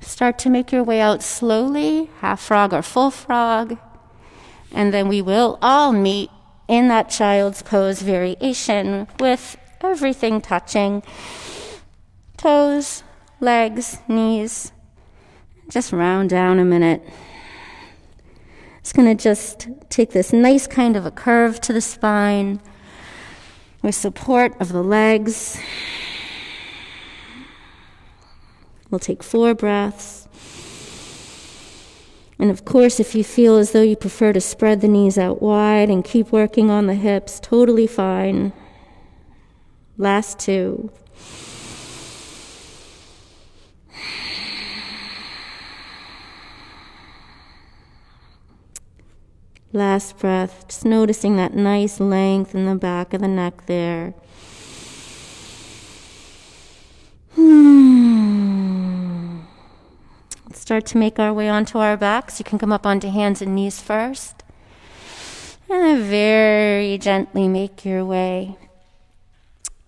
S1: Start to make your way out slowly, half frog or full frog. And then we will all meet in that child's pose variation with everything touching. Toes, legs, knees. Just round down a minute. It's going to just take this nice kind of a curve to the spine with support of the legs. We'll take 4 breaths. And of course, if you feel as though you prefer to spread the knees out wide and keep working on the hips, totally fine. Last 2. Last breath, just noticing that nice length in the back of the neck there. Let's start to make our way onto our backs. You can come up onto hands and knees first. And then very gently make your way.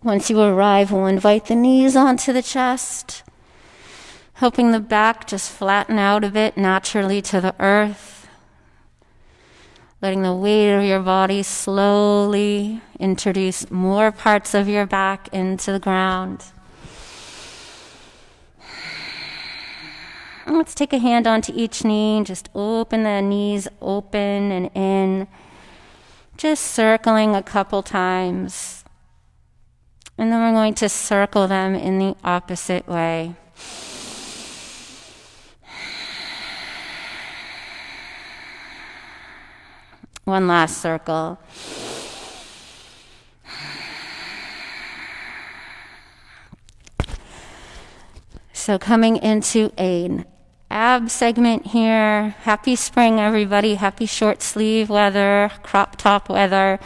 S1: Once you arrive, we'll invite the knees onto the chest, helping the back just flatten out a bit naturally to the earth. Letting the weight of your body slowly introduce more parts of your back into the ground. And let's take a hand onto each knee and just open the knees open and in. Just circling a couple times. And then we're going to circle them in the opposite way. One last circle. So coming into an ab segment here. Happy spring, everybody. Happy short sleeve weather, crop top weather.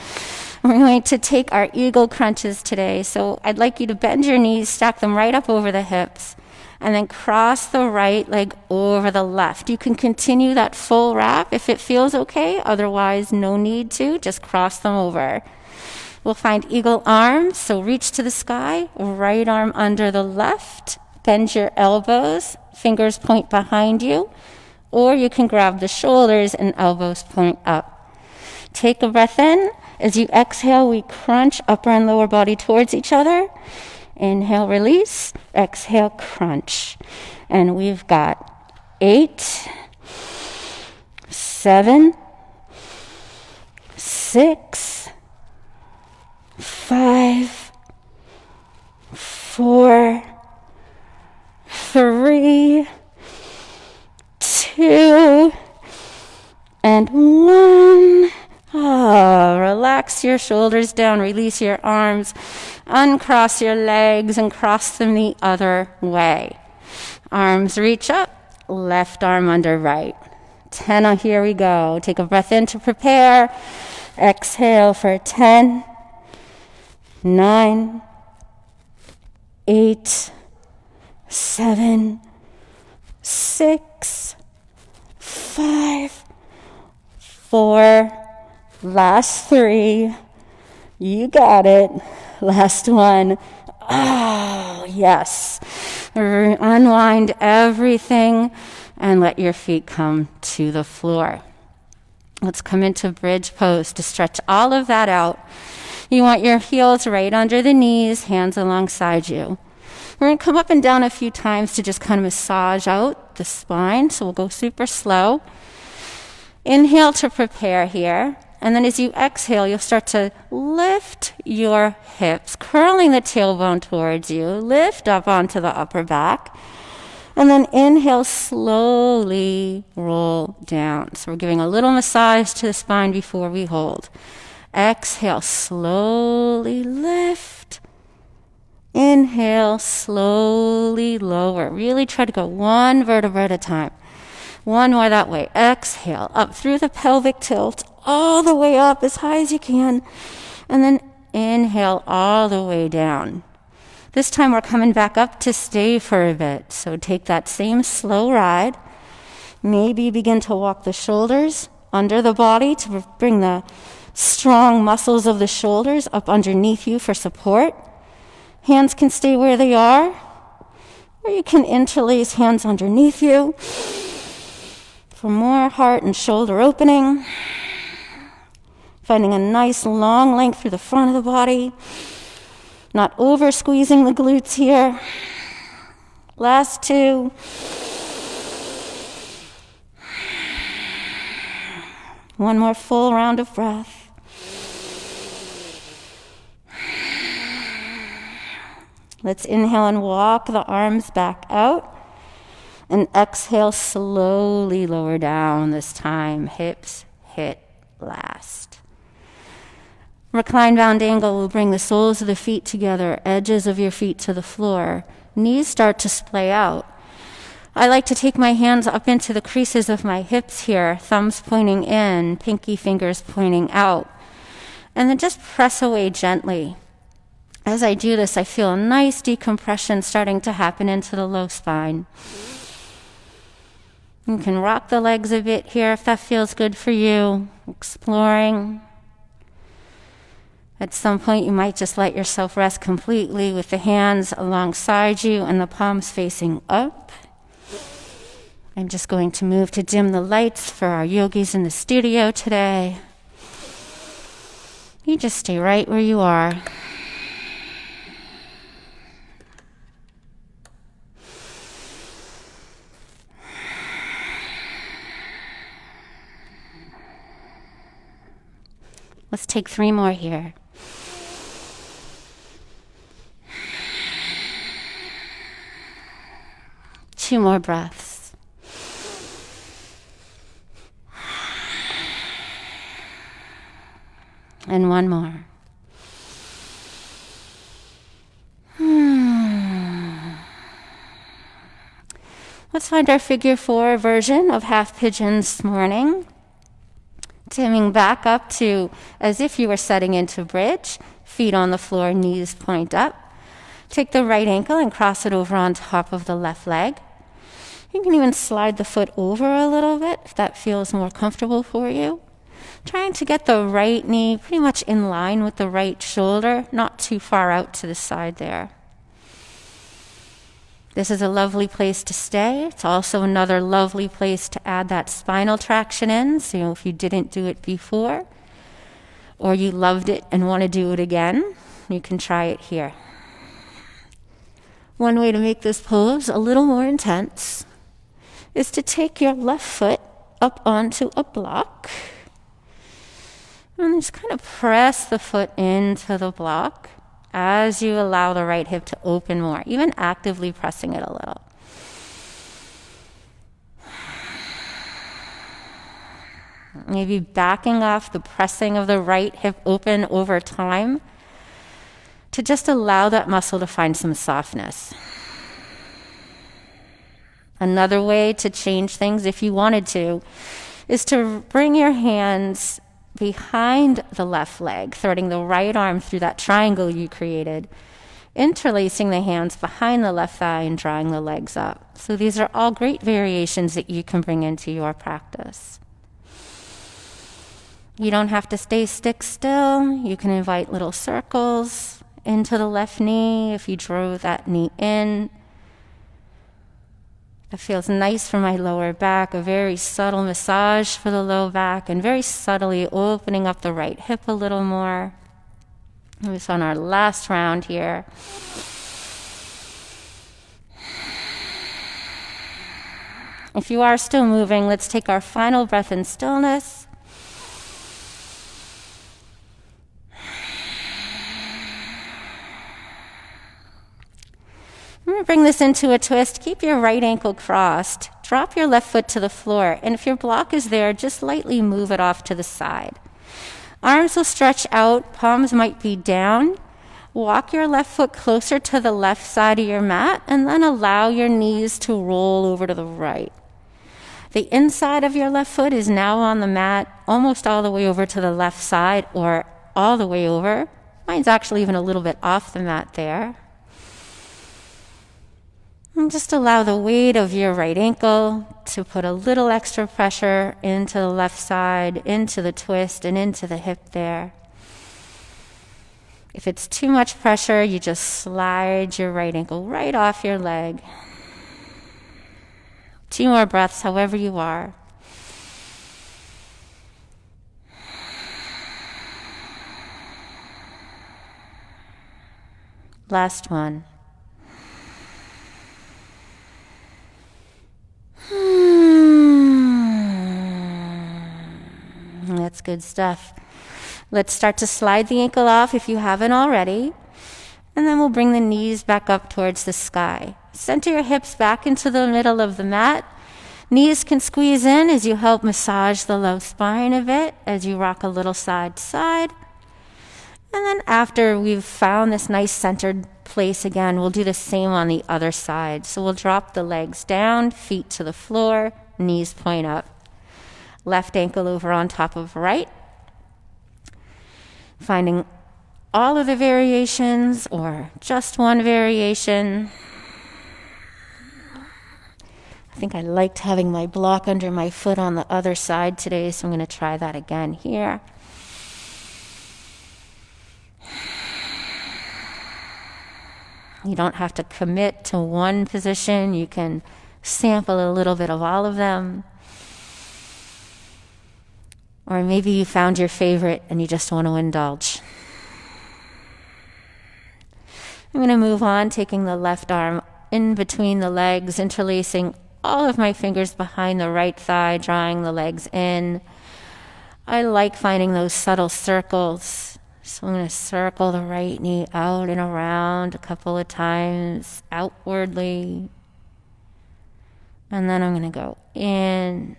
S1: We're going to take our eagle crunches today. So I'd like you to bend your knees, stack them right up over the hips, and then cross the right leg over the left. You can continue that full wrap if it feels okay. Otherwise, no need to. Just cross them over. We'll find eagle arms. So reach to the sky, right arm under the left. Bend your elbows, fingers point behind you. Or you can grab the shoulders and elbows point up. Take a breath in. As you exhale, we crunch upper and lower body towards each other. Inhale, release. Exhale, crunch. And we've got 8, 7, 6, 5, 4, 3, 2, and 1. Relax flex your shoulders down, release your arms, uncross your legs and cross them the other way. Arms reach up, left arm under right. 10, here we go. Take a breath in to prepare. Exhale for 10, 9, 8, 7, 6, 5, 4, last 3. You got it. Last one. Oh, yes. Unwind everything and let your feet come to the floor. Let's come into bridge pose to stretch all of that out. You want your heels right under the knees, hands alongside you. We're going to come up and down a few times to just kind of massage out the spine. So we'll go super slow. Inhale to prepare here. And then as you exhale, you'll start to lift your hips, curling the tailbone towards you. Lift up onto the upper back. And then inhale, slowly roll down. So we're giving a little massage to the spine before we hold. Exhale, slowly lift. Inhale, slowly lower. Really try to go one vertebra at a time. One more that way. Exhale, up through the pelvic tilt, all the way up as high as you can. And then inhale all the way down. This time we're coming back up to stay for a bit. So take that same slow ride. Maybe begin to walk the shoulders under the body to bring the strong muscles of the shoulders up underneath you for support. Hands can stay where they are, or you can interlace hands underneath you for more heart and shoulder opening. Finding a nice long length through the front of the body. Not over squeezing the glutes here. Last 2. One more full round of breath. Let's inhale and walk the arms back out. And exhale, slowly lower down this time. Hips hit last. Recline bound angle will bring the soles of the feet together, edges of your feet to the floor. Knees start to splay out. I like to take my hands up into the creases of my hips here, thumbs pointing in, pinky fingers pointing out. And then just press away gently. As I do this, I feel a nice decompression starting to happen into the low spine. You can rock the legs a bit here if that feels good for you. Exploring. At some point, you might just let yourself rest completely with the hands alongside you and the palms facing up. I'm just going to move to dim the lights for our yogis in the studio today. You just stay right where you are. Let's take 3 more here. Two more breaths. And one more. Let's find our figure 4 version of half pigeon this morning. Coming back up to as if you were setting into bridge, feet on the floor, knees point up. Take the right ankle and cross it over on top of the left leg. You can even slide the foot over a little bit if that feels more comfortable for you. Trying to get the right knee pretty much in line with the right shoulder, not too far out to the side there. This is a lovely place to stay. It's also another lovely place to add that spinal traction in. So if you didn't do it before, or you loved it and want to do it again, you can try it here. One way to make this pose a little more intense is to take your left foot up onto a block and just kind of press the foot into the block as you allow the right hip to open more, even actively pressing it a little. Maybe backing off the pressing of the right hip open over time to just allow that muscle to find some softness. Another way to change things, if you wanted to, is to bring your hands behind the left leg, threading the right arm through that triangle you created, interlacing the hands behind the left thigh and drawing the legs up. So these are all great variations that you can bring into your practice. You don't have to stay stick still. You can invite little circles into the left knee if you drove that knee in. It feels nice for my lower back, a very subtle massage for the low back, and very subtly opening up the right hip a little more. We're on our last round here. If you are still moving, let's take our final breath in stillness. I'm going to bring this into a twist. Keep your right ankle crossed. Drop your left foot to the floor. And if your block is there, just lightly move it off to the side. Arms will stretch out. Palms might be down. Walk your left foot closer to the left side of your mat, and then allow your knees to roll over to the right. The inside of your left foot is now on the mat, almost all the way over to the left side, or all the way over. Mine's actually even a little bit off the mat there. And just allow the weight of your right ankle to put a little extra pressure into the left side, into the twist, and into the hip there. If it's too much pressure, you just slide your right ankle right off your leg. 2 more breaths, however you are. Last one. That's good stuff. Let's start to slide the ankle off if you haven't already. And then we'll bring the knees back up towards the sky. Center your hips back into the middle of the mat. Knees can squeeze in as you help massage the low spine a bit as you rock a little side to side. And then after we've found this nice centered place again, we'll do the same on the other side. So we'll drop the legs down, feet to the floor, knees point up. Left ankle over on top of right. Finding all of the variations or just one variation. I think I liked having my block under my foot on the other side today, so I'm going to try that again here. You don't have to commit to one position. You can sample a little bit of all of them. Or maybe you found your favorite and you just want to indulge. I'm going to move on, taking the left arm in between the legs, interlacing all of my fingers behind the right thigh, drawing the legs in. I like finding those subtle circles. So I'm going to circle the right knee out and around a couple of times, outwardly. And then I'm going to go in.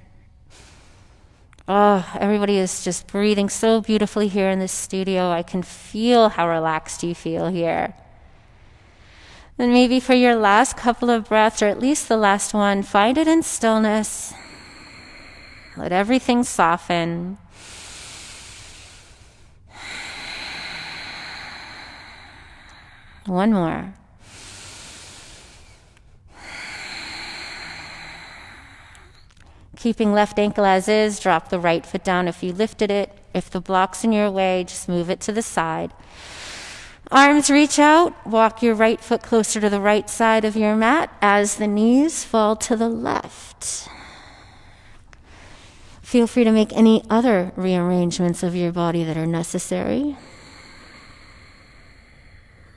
S1: Oh, everybody is just breathing so beautifully here in this studio. I can feel how relaxed you feel here. Then maybe for your last couple of breaths, or at least the last one, find it in stillness. Let everything soften. One more. Keeping left ankle as is, drop the right foot down if you lifted it. If the block's in your way, just move it to the side. Arms reach out, walk your right foot closer to the right side of your mat as the knees fall to the left. Feel free to make any other rearrangements of your body that are necessary.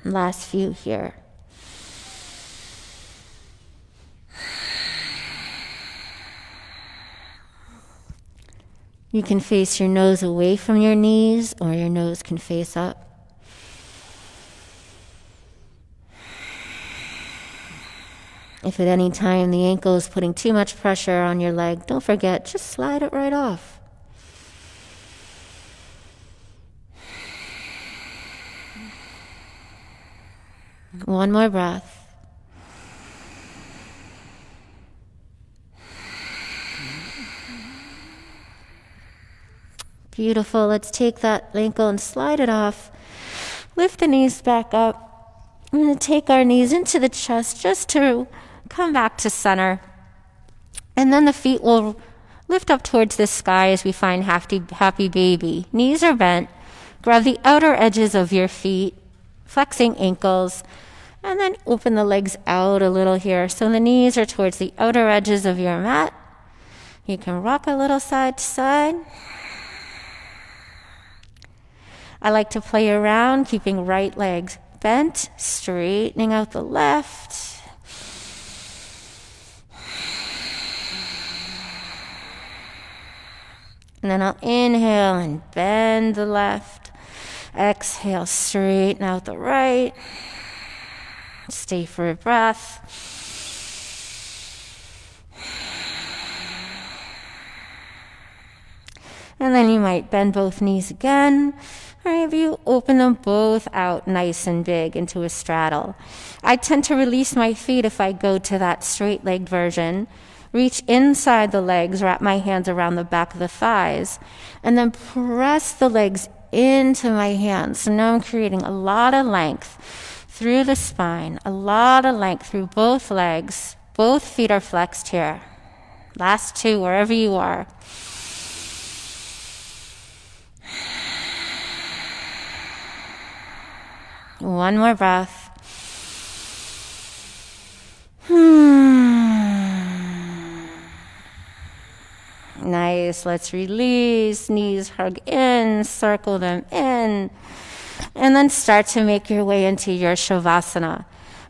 S1: Last few here. You can face your nose away from your knees, or your nose can face up. If at any time the ankle is putting too much pressure on your leg, don't forget, just slide it right off. One more breath. Beautiful. Let's take that ankle and slide it off. Lift the knees back up. I'm going to take our knees into the chest just to come back to center. And then the feet will lift up towards the sky as we find happy baby. Knees are bent. Grab the outer edges of your feet, flexing ankles, and then open the legs out a little here. So the knees are towards the outer edges of your mat. You can rock a little side to side. I like to play around, keeping right legs bent, straightening out the left. And then I'll inhale and bend the left. Exhale, straighten out the right. Stay for a breath. And then you might bend both knees again. Or maybe you open them both out nice and big into a straddle. I tend to release my feet if I go to that straight-legged version. Reach inside the legs, wrap my hands around the back of the thighs, and then press the legs into my hands. So now I'm creating a lot of length through the spine, a lot of length through both legs. Both feet are flexed here. Last two, wherever you are. One more breath. Nice. Let's release. Knees hug in, circle them in, and then start to make your way into your Shavasana.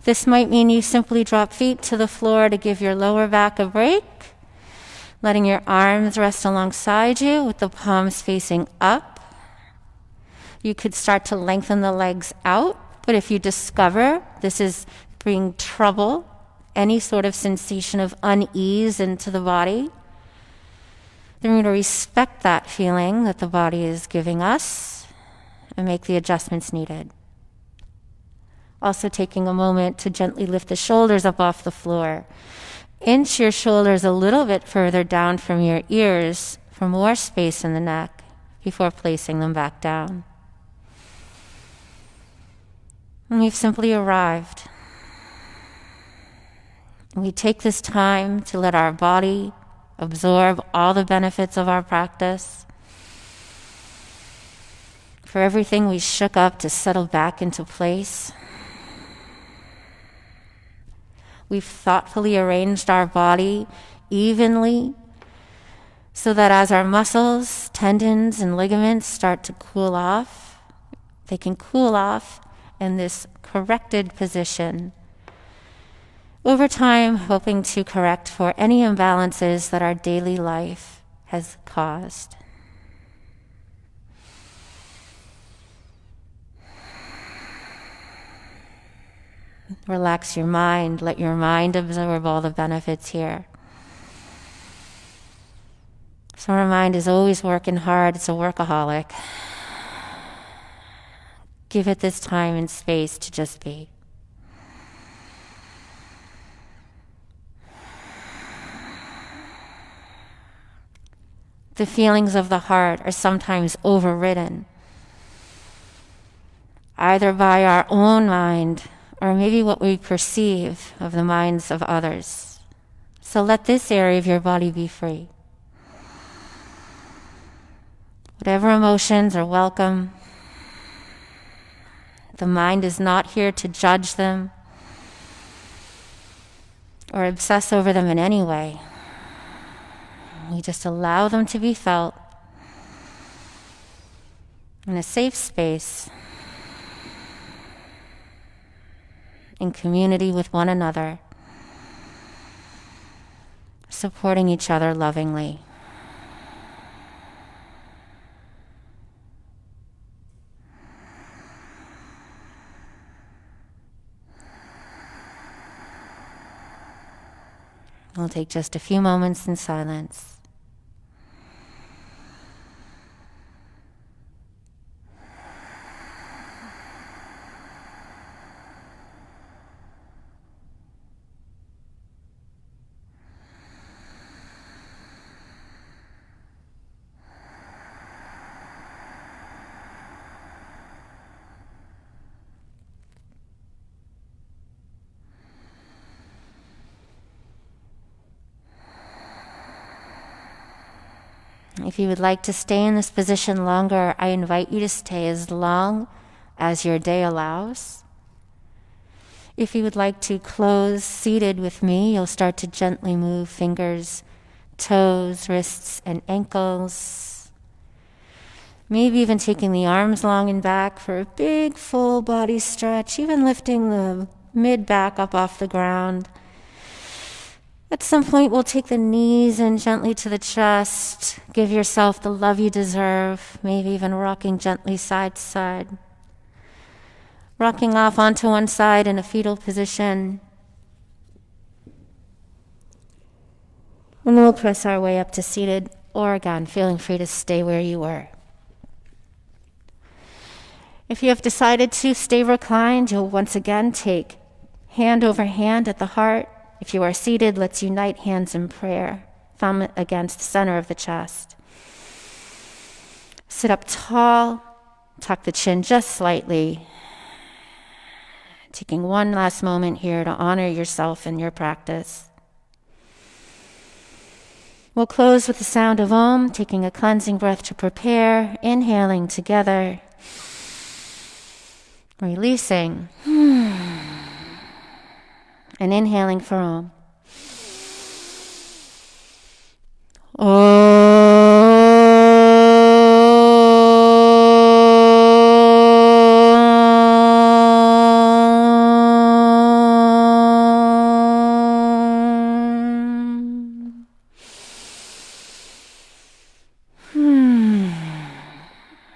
S1: This might mean you simply drop feet to the floor to give your lower back a break, letting your arms rest alongside you with the palms facing up. You could start to lengthen the legs out, but if you discover this is bringing trouble, any sort of sensation of unease into the body, then we're going to respect that feeling that the body is giving us and make the adjustments needed. Also taking a moment to gently lift the shoulders up off the floor. Inch your shoulders a little bit further down from your ears for more space in the neck before placing them back down. And we've simply arrived. We take this time to let our body absorb all the benefits of our practice. For everything we shook up to settle back into place. We've thoughtfully arranged our body evenly so that as our muscles, tendons, and ligaments start to cool off, they can cool off in this corrected position. Over time, hoping to correct for any imbalances that our daily life has caused. Relax your mind. Let your mind absorb all the benefits here. So our mind is always working hard. It's a workaholic. Give it this time and space to just be. The feelings of the heart are sometimes overridden, either by our own mind or maybe what we perceive of the minds of others. So let this area of your body be free. Whatever emotions are welcome, the mind is not here to judge them or obsess over them in any way. We just allow them to be felt in a safe space, in community with one another, supporting each other lovingly. We'll take just a few moments in silence. If you would like to stay in this position longer, I invite you to stay as long as your day allows. If you would like to close seated with me, you'll start to gently move fingers, toes, wrists, and ankles. Maybe even taking the arms long and back for a big full body stretch, even lifting the mid-back up off the ground. At some point, we'll take the knees in gently to the chest. Give yourself the love you deserve, maybe even rocking gently side to side. Rocking off onto one side in a fetal position. And we'll press our way up to seated, or again, feeling free to stay where you were. If you have decided to stay reclined, you'll once again take hand over hand at the heart. If you are seated, let's unite hands in prayer, thumb against the center of the chest. Sit up tall, tuck the chin just slightly. Taking one last moment here to honor yourself and your practice. We'll close with the sound of Om, taking a cleansing breath to prepare, inhaling together, releasing. And inhaling for Om.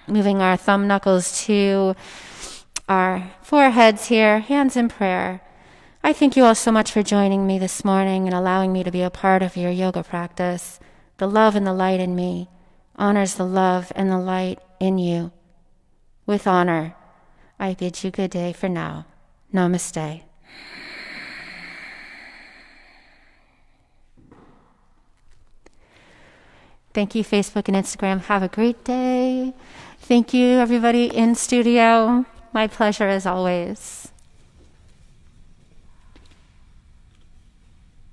S1: Moving our thumb knuckles to our foreheads here, hands in prayer. I thank you all so much for joining me this morning and allowing me to be a part of your yoga practice. The love and the light in me honors the love and the light in you. With honor, I bid you good day for now. Namaste. Thank you, Facebook and Instagram. Have a great day. Thank you, everybody in studio. My pleasure as always.